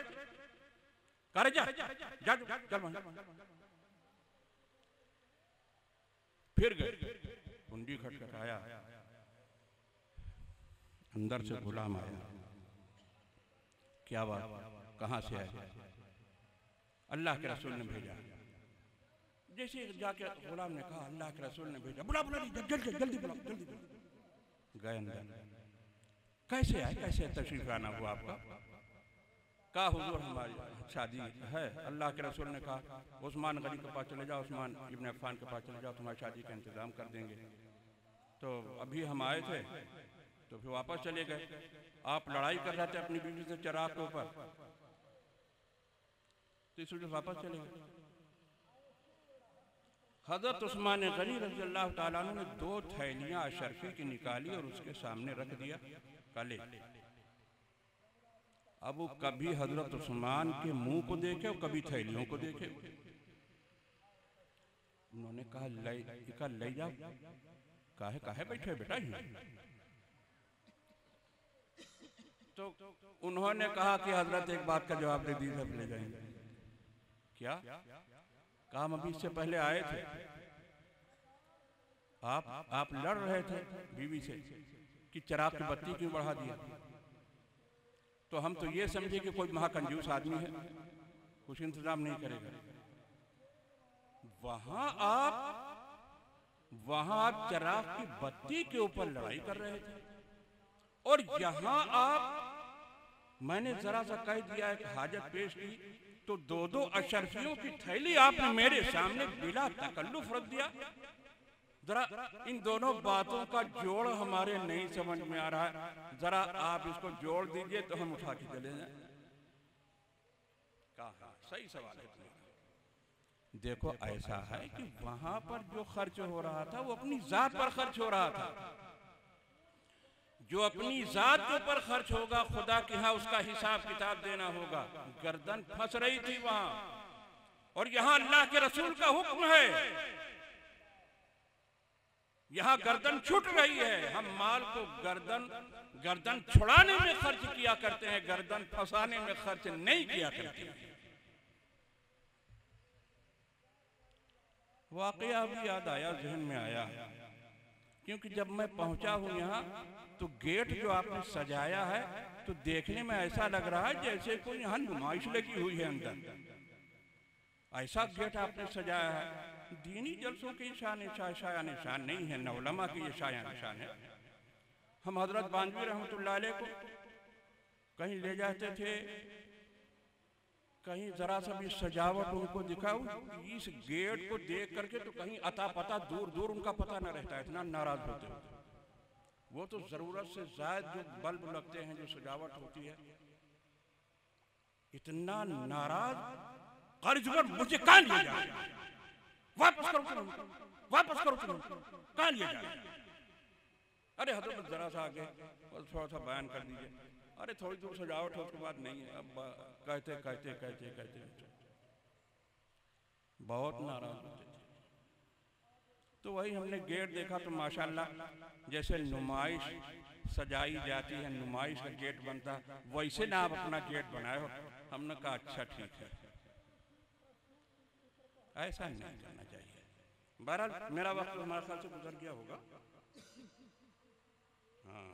[SPEAKER 4] करे जा जा चल। फिर गए, कुंडी खटखटाया, अंदर से गुलाम आया। क्या बात? कहाँ से आया? अल्लाह के रसूल ने भेजा। जैसे जाके गुलाम ने कहा अल्लाह के रसूल ने भेजा, बुला बुला जल्दी जल्दी बुला जल्दी बुला। गए अंदर। कैसे आए? कैसे तशरीफ आना हुआ आपका? कहा हुजूर हमारी शादी है। अल्लाह के रसूल ने कहा उस्मान गनी के पास चले जाओ, उस्मान इब्न अफ़्फ़ान के पास चले जाओ, तुम्हारी शादी का इंतजाम कर देंगे। तो अभी हम आए थे तो फिर वापस चले गए। आप लड़ाई कर रहे थे अपनी बीवी से चिराग के ऊपर, तो इसलिए वापस चले गए। हजरत उस्मान गनी रज़ी अल्लाह ताला अन्हु ने 2 थैलियां अशरफी की निकाली और उसके सामने रख दिया। काले अब वो कभी हजरत उस्मान के मुंह को देखे और कभी थैलियों को देखे। उन्होंने कहा ले जाओ। काहे बैठे बेटा ही? तो उन्होंने कहा कि हजरत एक बात का जवाब दे दीजिए, ले जाएंगे। क्या? कहा हम अभी इससे पहले आए थे, आप लड़ रहे थे बीवी से कि चिराग की बत्ती क्यों बढ़ा दिया। तो हम तो ये समझे कि कोई महाकंजूस आदमी है, कुछ इंतजाम नहीं करेगा। वहां आप चिराग की बत्ती के ऊपर लड़ाई कर रहे थे और यहाँ आप मैंने जरा सा कह दिया एक हाजत पेश की तो 2-2 अशरफियों की थैली आपने मेरे सामने बिला तकल्लुफ रख दिया। जरा इन दोनों बातों का जोड़ हमारे नहीं समझ में आ रहा है, जरा आप इसको जोड़ दीजिए तो हम उठा के चले जाएं। कहा सही सवाल है तुम्हारा। देखो ऐसा है कि वहां पर जो खर्च हो रहा था वो अपनी जात पर खर्च हो रहा था। जो अपनी जात के ऊपर खर्च होगा खुदा के यहाँ उसका हिसाब किताब देना होगा। गर्दन फंस रही थी वहां और यहाँ अल्लाह के रसूल का हुक्म है, यहाँ गर्दन छूट रही है। हम माल को गर्दन छुड़ाने में खर्च किया करते हैं, गर्दन फंसाने में खर्च नहीं किया करते हैं। वाकया अभी याद आया, जहन में आया, क्योंकि जब मैं पहुंचा हूं यहाँ तो गेट जो आपने सजाया है तो देखने में ऐसा लग रहा है जैसे कोई यहाँ नुमाइश लगी हुई है अंदर। ऐसा गेट आपने सजाया है। दीनी जलसों के शाया निशान नहीं है, न उलमा के ये शाया निशान है। हम हजरत बानवी रहमतुल्लाह अलैह को कहीं ले जाते थे, कहीं जरा सा भी सजावट उनको दिखाओ, इस गेट को देख करके तो कहीं अता पता दूर दूर उनका पता न रहता है, इतना नाराज होते होते। वो तो जरूरत से ज्यादा जो बल्ब लगते हैं, जो सजावट होती है, इतना नाराज, कर्ज पर मुझे कहाँ लिया जा रहा है, वापस करो तुम, वापस करो तुम, कहाँ लिया जा रहा है। अरे हजरत जरा सा आगे थोड़ा सा बयान कर दीजिए। अरे थोड़ी दूर सजावट हो, उसके बाद नहीं है। अब कहते कहते कहते कहते बहुत नाराज होते थे। तो वही हमने गेट देखा तो माशाल्लाह जैसे नुमाइश सजाई जाती है, नुमाइश का गेट बनता है, वैसे ना आप अपना गेट बनाए हो। हमने कहा अच्छा ठीक है, ऐसा नहीं करना चाहिए। बहरहाल मेरा वक्त हमारे ख्याल से गुजर गया होगा। हाँ,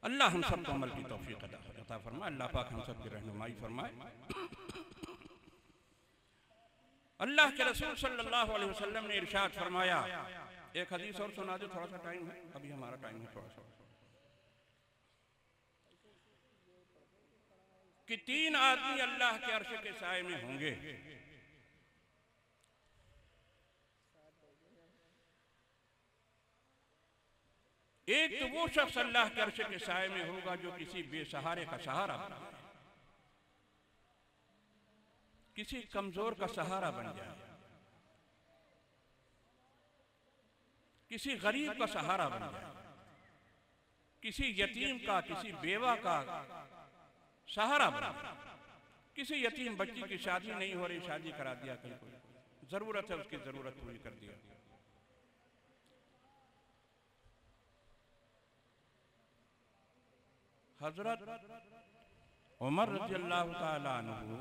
[SPEAKER 4] अल्लाह हम सबको अमल की तौफीक अता फरमाए, अल्लाह पाक हम सब की रहनुमाई फरमाए। अल्लाह के रसूल सल्लल्लाहु अलैहि वसल्लम ने इरशाद फरमाया, एक हदीस और सुना दो, थोड़ा सा टाइम है, अभी हमारा टाइम है थोड़ा सा, कि 3 आदमी अल्लाह के अर्श के साए में होंगे। एक तो वो शख्स अल्लाह के अर्श के साए में होगा जो किसी बेसहारे का सहारा बन जाए, किसी कमजोर का सहारा बन जाए, किसी गरीब का सहारा बन जाए, किसी यतीम का, किसी बेवा का सहारा बन जाए। किसी यतीम बच्ची की शादी नहीं हो रही, शादी करा दिया, कल कोई जरूरत है उसकी जरूरत पूरी कर दिया। हजरत उमर रज़ियल्लाहु ताला अन्हु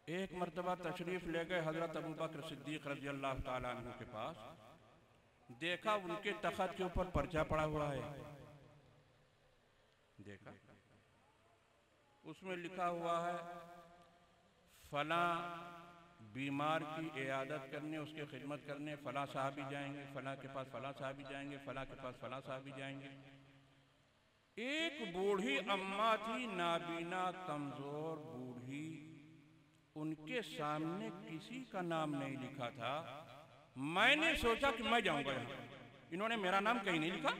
[SPEAKER 4] एक मर्तबा तशरीफ ले गए हजरत अबू बकर सिद्दीक रज़ियल्लाहु ताला अन्हु के पास। देखा उनके तख्त के ऊपर पर्चा पड़ा हुआ है, देखा उसमें लिखा हुआ है फला बीमार की इयादत करने, उसकी खिदमत करने फला साहबी जाएंगे, फला के पास फला साहबी जाएंगे, फला के पास फला साहबी जाएंगे। एक बूढ़ी अम्मा थी, नाबीना कमजोर बूढ़ी, उनके सामने किसी का नाम नहीं लिखा था। मैंने सोचा कि मैं जाऊंगा यहाँ, इन्होंने मेरा नाम कहीं नहीं लिखा,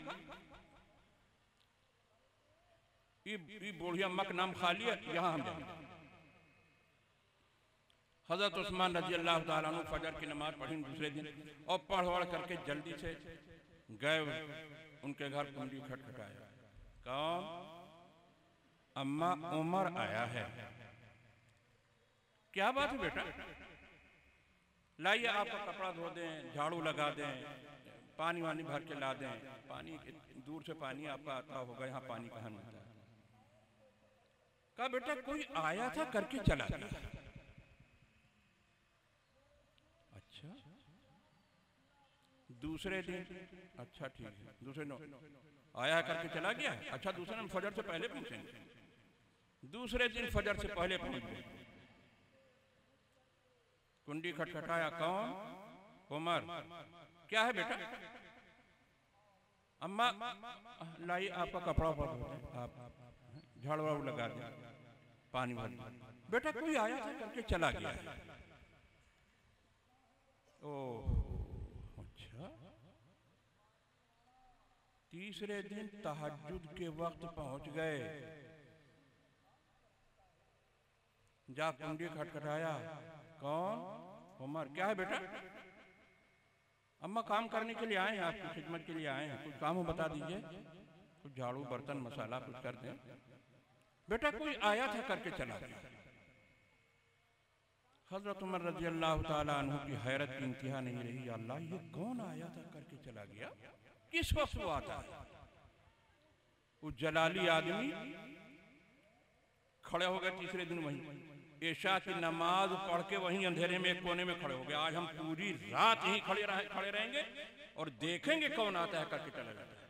[SPEAKER 4] ये बूढ़ी अम्मा का नाम खाली है, यहाँ हम जाएंगे। हजरत उस्मान रजी अल्लाह ताला अन्हु फजर की नमाज पढ़ी दूसरे दिन और पढ़ करके जल्दी से गए उनके घर, कुंडी खटखटाया। कौन? अम्मा उमर आया है। क्या बात है बेटा, लाइए आपका कपड़ा धो दें, झाड़ू लगा दें, पानी वानी भर के ला दें। पानी दूर से पानी आपका आता होगा, यहाँ पानी कहाँ मिलता है। कहा बेटा कोई आया था करके चला गया। अच्छा दूसरे दिन, अच्छा ठीक है, दूसरे दिन आया करके चला गया। अच्छा दूसरे दिन फजर से पहले पूछेंगे। दूसरे दिन फजर से पहले पहुंच गए, कुंडी खटखटाया। कौन? उमर। क्या है बेटा? अम्मा लाई आपका कपड़ा पड़ा, आप झाड़ू वाड़ू लगा दे, पानी भर। बेटा कोई आया था करके चला गया। ओह अच्छा। तीसरे दिन तहज्जुद के वक्त पहुंच गए, जा कुंडी खटखटाया। कौन? उमर। क्या है बेटा? अम्मा काम करने के लिए आए हैं, आपकी खिदमत के लिए आए हैं, कुछ काम हो बता दीजिए, कुछ झाड़ू बर्तन मसाला कुछ कर दें। बेटा कोई आया था करके चला गया। हजरत उमर रजी अल्लाह ताला अन्हु की हैरत की इंतहा नहीं रही। अल्लाह ये कौन आया था करके चला गया, किस वक्त वो आता है? वो जलाली आदमी खड़े हो गए तीसरे दिन वहीं, ऐशा की नमाज पढ़ के वहीं अंधेरे में एक कोने में खड़े हो गए। आज हम पूरी रात यहीं खड़े रहेंगे और देखेंगे कौन आता है करके चला जाता है।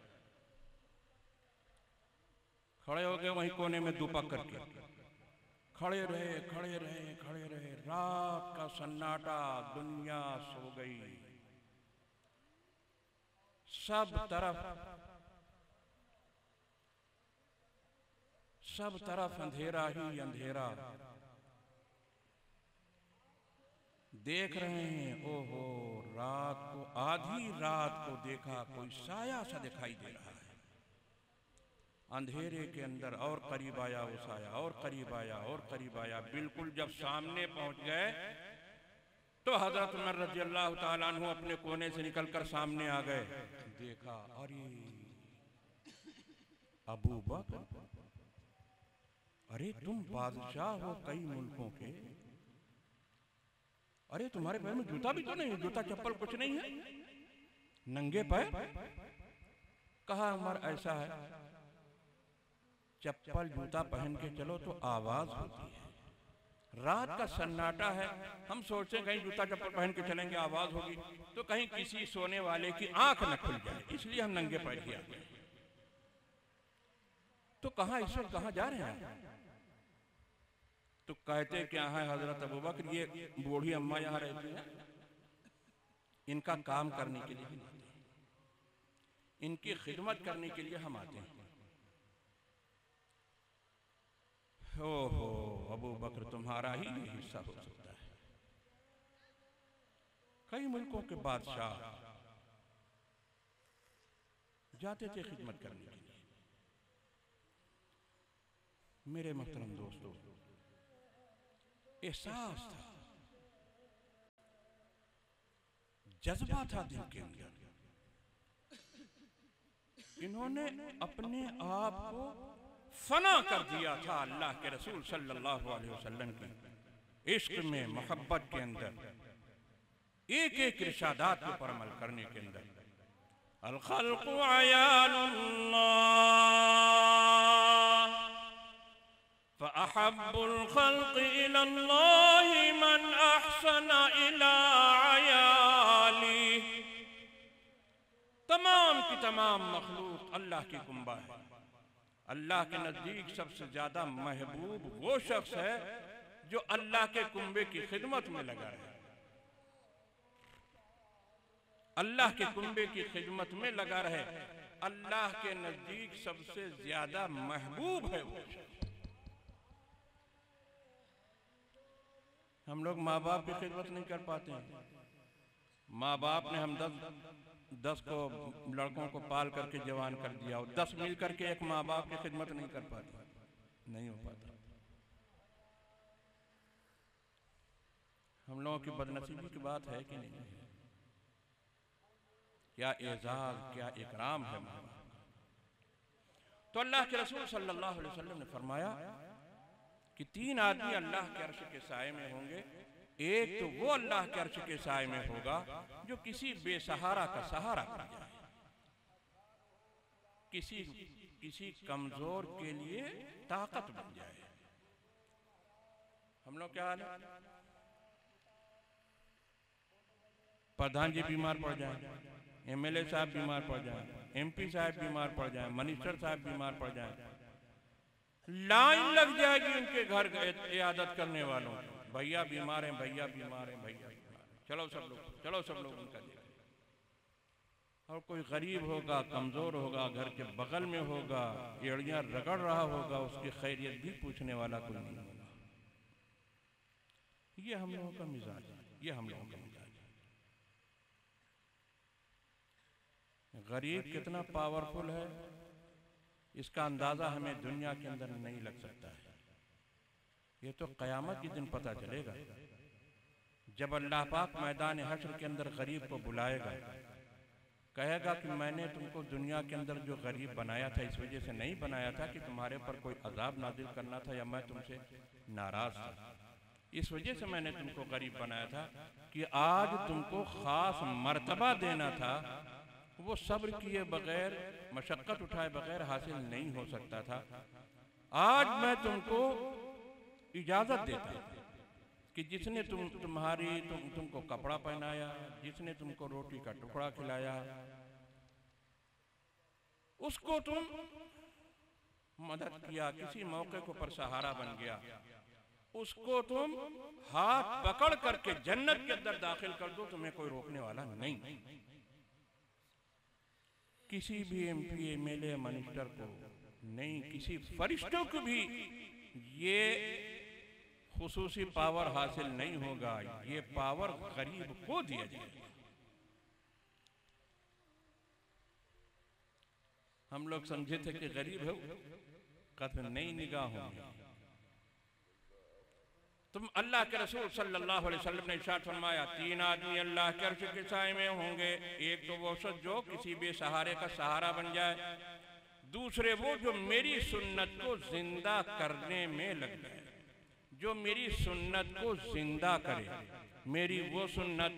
[SPEAKER 4] खड़े हो गए वहीं कोने में दुपक करके खड़े रहे। रात का सन्नाटा, दुनिया सो गई, सब तरफ अंधेरा ही अंधेरा। देख रहे हैं, ओहो रात को, आधी रात को देखा कोई साया सा दिखाई दे रहा है। अंधेरे के अंदर और करीब आया वो साया, और करीब आया और करीब आया। बिल्कुल जब सामने पहुंच गए तो हजरत उमर रजी अल्लाह ताला अन्हु अपने कोने से निकलकर सामने आ गए। देखा, अरे अबू बकर, अरे तुम बादशाह हो कई मुल्कों के, अरे तुम्हारे पैर में जूता भी तो नहीं है, जूता चप्पल कुछ नहीं है, नंगे पैर। कहा उमर ऐसा है, चप्पल जूता पहन के चलो तो आवाज होती है, रात का सन्नाटा है, हम सोचते कहीं जूता चप्पल पहन के चलेंगे आवाज होगी तो कहीं किसी सोने वाले की आंख न खुल जाए, इसलिए हम नंगे पैर किया। तो कहां इस वक्त कहां जा रहे हैं? तो कहते क्या है हजरत अबू बकर, ये बूढ़ी अम्मा यहाँ रहती है, इनका काम करने के लिए, इनकी खिदमत करने के लिए हम आते हैं। ओहो अबू बकर, तुम्हारा ही हिस्सा हो सकता है। कई मुल्कों के बादशाह जाते थे खिदमत करने के लिए। मेरे मोहतरम दोस्तों, एहसास था, जज्बा था दिल के अंदर। इन्होंने अपने आप को फना कर दिया था अल्लाह के रसूल सल्लल्लाहु अलैहि वसल्लम की इश्क में, मोहब्बत के अंदर, एक एक इरशादात के ऊपर अमल करने के अंदर। अल खल्क़ु अयालुल्लाह फ़अहब्बुल खल्क़ि इलल्लाहि मन अहसना इला अयाली। तमाम की तमाम मखलूक अल्लाह की कुंबा है। अल्लाह के नजदीक सबसे ज्यादा महबूब वो शख्स है जो अल्लाह के कुंबे की खिदमत में लगा है, अल्लाह के कुंबे की खिदमत में लगा रहे। अल्लाह के नजदीक सबसे ज्यादा महबूब है वो शख्स। हम लोग माँ बाप की खिदमत नहीं कर पाते हैं। माँ बाप ने हम 10 को लड़कों को पाल करके जवान कर दिया और 10 मिल करके एक माँ बाप की खिदमत नहीं कर पाते, नहीं हो पाता। हम लोगों की बदनसीबी की बात है कि नहीं है? क्या एजाज, क्या इकराम है माँ बाप। तो अल्लाह के रसूल सल्लल्लाहु अलैहि वसल्लम ने फरमाया कि 3 आदमी अल्लाह के अर्श के साए में होंगे। एक तो वो अल्लाह के अर्श के साए में होगा जो किसी बेसहारा का सहारा बन जाए, किसी कमजोर के लिए ताकत बन जाए। हम लोग क्या हाल है? प्रधान जी बीमार पड़ जाए, MLA साहब बीमार पड़ जाए, MP साहब बीमार पड़ जाए, मिनिस्टर साहब बीमार पड़ जाए, लाइन लग जाएगी उनके घर इयादत करने वालों की। भैया बीमार हैं, भैया बीमार हैं, भैया बीमार हैं, चलो सब लोग उनका देखें। और कोई गरीब होगा, कमजोर होगा, घर के बगल में होगा, एड़ियां रगड़ रहा होगा, उसकी खैरियत भी पूछने वाला कोई नहीं होगा। ये हम लोगों का मिजाज है, ये हम लोगों का मिजाज है। गरीब कितना पावरफुल है इसका अंदाजा हमें दुनिया के अंदर नहीं लग सकता है। ये तो क़यामत के दिन पता चलेगा, जब अल्लाह पाक मैदान हश्र के अंदर गरीब को बुलाएगा, कहेगा कि मैंने तुमको दुनिया के अंदर जो गरीब बनाया था इस वजह से नहीं बनाया था कि तुम्हारे पर कोई अजाब नाजिल करना था या मैं तुमसे नाराज था, इस वजह से मैंने तुमको गरीब बनाया था कि आज तुमको खास मर्तबा देना था। वो सब्र किए बगैर, मशक्कत उठाए बगैर हासिल नहीं हो सकता था। आज मैं तुमको इजाजत देता हूं कि जिसने तुमको कपड़ा पहनाया, जिसने तुमको रोटी का टुकड़ा खिलाया, उसको तुम मदद किया, किसी मौके को पर सहारा बन गया, उसको तुम हाथ पकड़ करके जन्नत के अंदर दाखिल कर दो, तुम्हें कोई रोकने वाला नहीं। किसी भी MP MLA मिनिस्टर को नहीं, किसी फरिश्तों को भी ये खुसूसी पावर हासिल नहीं होगा। ये पावर गरीब को दिया जाएगा। हम लोग समझे थे कि गरीब हो, कहते नई निगाहों में तुम अल्लाह के रसूल सल्लल्लाहु अलैहि वसल्लम ने इरशाद फरमाया, 3 आदमी अल्लाह के अर्श के साए में होंगे। एक तो वो शख्स जो किसी बेसहारे का सहारा बन जाए, दूसरे वो जो मेरी सुन्नत को जिंदा करने में लग जाए, जो मेरी सुन्नत को जिंदा करे। मेरी वो सुन्नत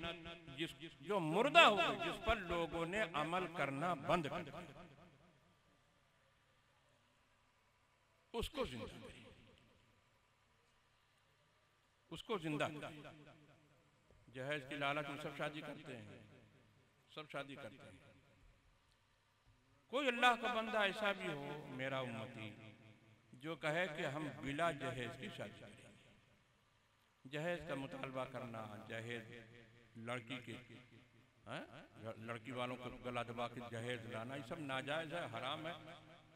[SPEAKER 4] जो मुर्दा हो गई, जिस पर लोगों ने अमल करना बंद कर दिया, उसको जिंदा करे, उसको जिंदा करे। जहेज की लालच में सब शादी करते हैं, सब शादी करते हैं। कोई अल्लाह का बंदा ऐसा भी हो, मेरा उम्मती, जो कहे कि हम बिला जहेज की शादी करें। जहेज का मुतालबा करना, जहेज लड़की के लड़की वालों को गला दबा के जहेज लाना, ये सब नाजायज है, हराम है।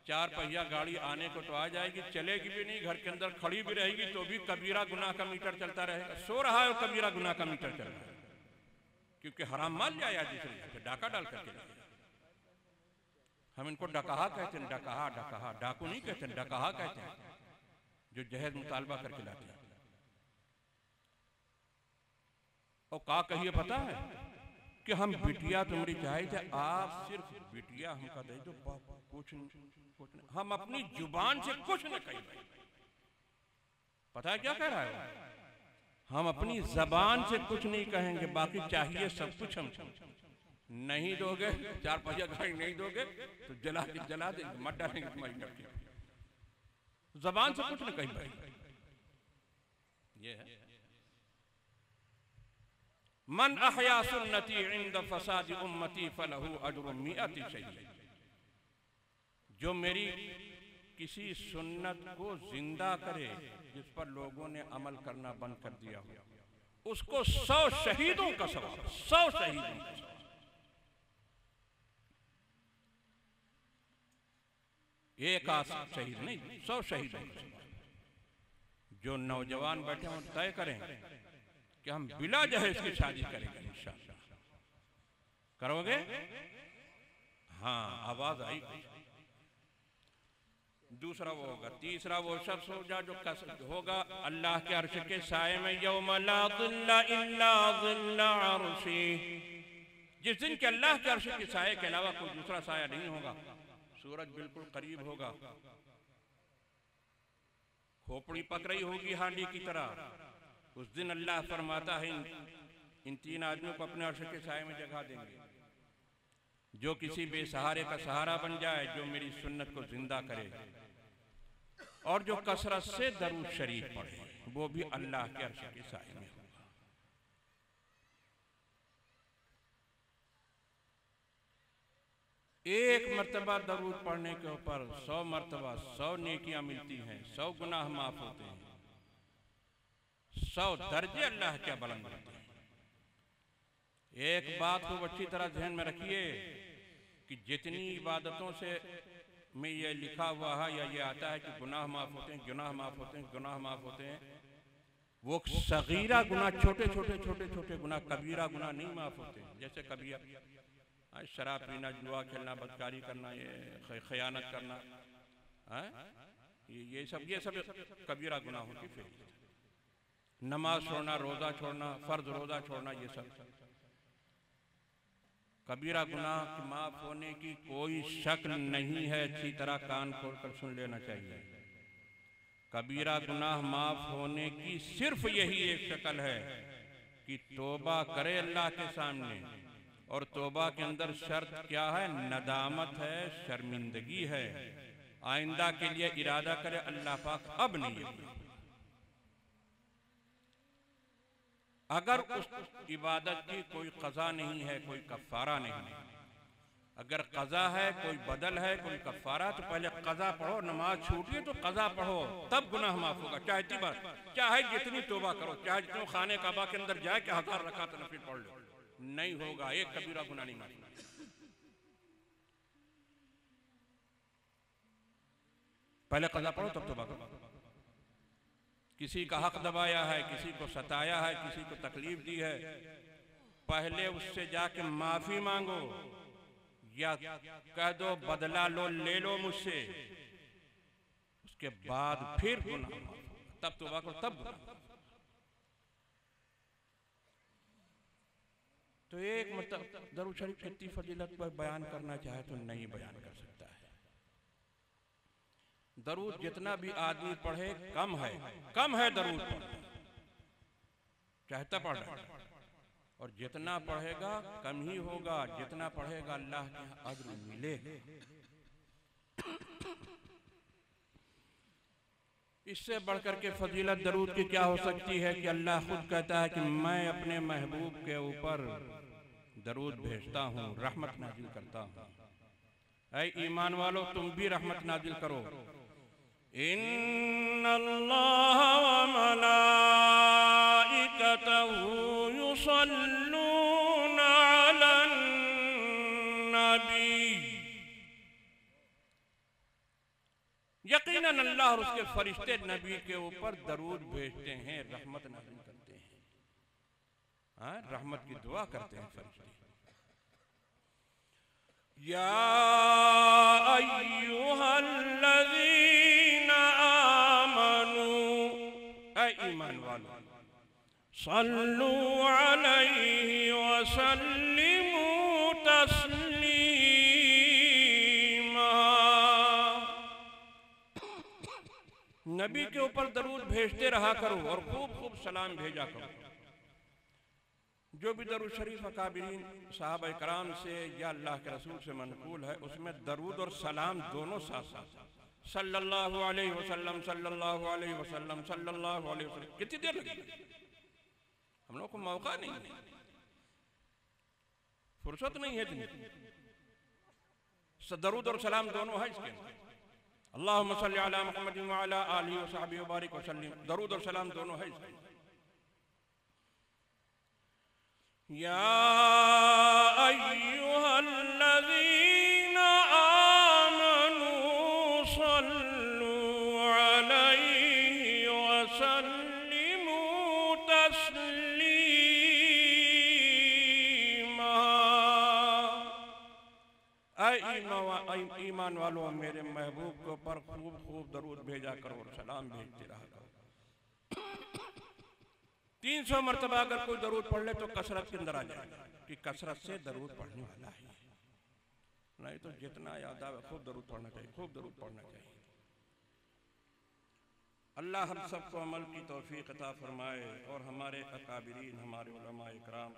[SPEAKER 4] 4 पहिया गाड़ी आने को तो आ जाएगी, चलेगी भी नहीं, घर के अंदर खड़ी भी रहेगी तो भी कबीरा गुनाह का मीटर चलता रहेगा। सो रहा है और कबीरा गुनाह का मीटर चल रहा है, क्योंकि हराम माल जाया दूसरे डाका डाल करके। हम इनको डकहा कहते हैं, डकहा डकहा, डाकू नहीं कहते हैं, डकहा कहते हैं, जो जहेज मुतालबा करके लाते हैं। और का कहिए पता है कि हम बिटिया तुम्हारी चाहे थे, आप सिर्फ बिटिया हमका दे दो, कुछ नहीं। हम अपनी जुबान से कुछ न कहें। पता है क्या कह रहा है? हम अपनी जबान से कुछ नहीं कहेंगे, बाकी चाहिए सब कुछ हम। नहीं दोगे, 4 पहिया गाड़ी नहीं दोगे तो जला देंगे, मत डालेंगे तुम्हारी लड़की। जबान से कुछ न कही भाई, ये है। मन अहया सुन्नती इंद फसादी उम्मती फलहु अजरु मिअति शहीद। जो मेरी किसी सुन्नत को जिंदा करे, जिस पर लोगों ने अमल करना बंद कर दिया हो, उसको 100 शहीदों का सवाब, 100 शहीदों का सवाब। एक शहीद नहीं, 100 शहीदों का सवाब। जो नौजवान बैठे हों तय करें कि हम बिला जहेज की शादी करेंगे इंशाअल्लाह। करोगे? हाँ, आवाज आई। दूसरा वो होगा। तीसरा वो शख्स होगा जो होगा अल्लाह के अर्श के साए में, यौम ला ज़िल्ला इल्ला ज़िल्ला अर्शी। जिस दिन के अल्लाह के अर्श के साए के अलावा कोई दूसरा साया नहीं होगा। सूरज बिल्कुल करीब होगा, खोपड़ी पक रही होगी हांडी की तरह। उस दिन अल्लाह फरमाता है इन 3 आदमियों को अपने अर्श के साए में जगह देंगे। जो किसी बेसहारे का सहारा बन जाए, जो मेरी सुन्नत को जिंदा करे, और जो कसरत से दरूद शरीफ पढ़े, वो भी अल्लाह के अर्श के साए में होगा। एक मर्तबा दरूद पढ़ने के ऊपर 100 मर्तबा 100 नेकियां मिलती हैं, 100 गुनाह माफ होते हैं, 100 दर्जे अल्लाह के बुलंद होते हैं। एक बात को अच्छी तरह ध्यान में रखिए कि जितनी इबादतों से में ये लिखा हुआ है या ये आता है कि गुनाह माफ होते हैं, गुनाह माफ होते हैं, गुनाह माफ होते हैं, वो सगीरा गुनाह, छोटे छोटे छोटे छोटे गुनाह, कबीरा गुनाह नहीं माफ होते। जैसे कबीरा शराब पीना, जुआ खेलना, बदकारी करना, ये खयानत करना, ये सब कबीरा गुनाहों की फिर। नमाज छोड़ना, रोजा छोड़ना, फर्ज रोजा छोड़ना, ये सब कबीरा गुनाह की माफ होने की कोई शक नहीं है। अच्छी तरह कान खोलकर सुन लेना चाहिए। कबीरा गुनाह माफ होने की सिर्फ यही एक शक्ल है कि तौबा करे अल्लाह के सामने। और तौबा के अंदर शर्त क्या है? नदामत है, शर्मिंदगी है। आइंदा के लिए इरादा करे अल्लाह पाक अब नहीं है। अगर उस इबादत की कोई कज़ा नहीं है, कोई कफ़ारा नहीं है, अगर कज़ा है, कोई बदल है, कोई कफ़ारा, तो पहले कज़ा पढ़ो। नमाज छूटी है तो कज़ा पढ़ो, तब गुनाह माफ होगा। चाहे जितनी तौबा करो, चाहे जितने खाने काबा के अंदर जाए कि 1000 रकात नफिल पढ़ लो, नहीं होगा। एक कबीरा गुनाह नहीं माफ। पहले कज़ा पढ़ो तब तौबा करो। किसी का हक दबाया है, किसी को सताया है, किसी को तकलीफ दी है, पहले उससे जाके माफी मांगो। या कह दो बदला लो, ले लो मुझसे, उसके बाद फिर गुनाह, तब तौबा करो तब गुनाह। तो एक मतलब दरूद शरीफ कितनी फजीलत पर बयान करना चाहे तो नहीं बयान कर सकता है। दरूद जितना भी आदमी पढ़े कम है दरूद चाहता पढ़ रहा है, और जितना पढ़ेगा कम ही होगा, जितना पढ़ेगा अल्लाह के अज्र मिलेगा। इससे बढ़कर के फजीलत दरूद की क्या हो सकती है कि अल्लाह खुद कहता है कि मैं अपने महबूब के ऊपर दरूद भेजता हूँ, रहमत नाजिल करता हूँ। ऐ ईमान वालों, तुम भी रहमत नाजिल करो। इन्नल्लाह व मलाइकतहू युसल्लूना अलन नबी, यकीनन अल्लाह और उसके फरिश्ते नबी के ऊपर दरूद भेजते हैं, रहमत नाज़िल करते हैं। हाँ, रहमत की दुआ करते हैं फरिश्ते। या अय्युहल्लज़ीना आमनू, ऐ ईमान वालों, सल्लू अलैहि व सल्लिमू तस्लीमा, नबी के ऊपर दरूद भेजते रहा करो और खूब खूब सलाम भेजा करो। जो भी दरूद शरीफ अकाबिरीन साहब इकराम से या अल्लाह के रसूल से मनकूल है, उसमें दरूद और सलाम दोनों साथ साथ, सल्लल्लाहु अलैहि वसल्लम, सल्लल्लाहु अलैहि वसल्लम, सल्लल्लाहु अलैहि वसल्लम। कितनी देर लगेगी? हम लोग को मौका नहीं है, फुर्सत नहीं है इतनी। दरूद और सलाम दोनों है इसके। अल्लाहुम्मा सल्ली अला मुहम्मद व अला आलिहि व सहबिहि व बारिक वसल्लिम, दरूद और सलाम दोनों है इसके। या अय्युहल्लज़ीना आमनू सल्लू अलैहि व सल्लिमू तस्लीमा, ईमान वालों, मेरे महबूब के ऊपर खूब खूब दरूद भेजा करो और सलाम भेजते रहा करो। 300 मरतबा अगर कोई दरूद पढ़ ले तो कसरत के अंदर आ जाएगा कि कसरत से दरूद पढ़ने वाला है। नहीं तो जितना याद आवे खूब दरूद पढ़ना चाहिए, खूब दरूद पढ़ना चाहिए। अल्लाह हम सबको अमल की तौफीक अता फरमाए और हमारे अकाबिरीन, हमारे उलमा इकराम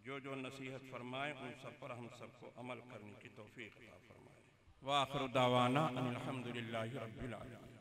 [SPEAKER 4] जो जो नसीहत फरमाए उन सब पर हम सबको अमल करने की तौफीक अता फरमाए। व आखिर दावाना अनिल हम्दुलिल्लाहि रब्बिल आलमीन।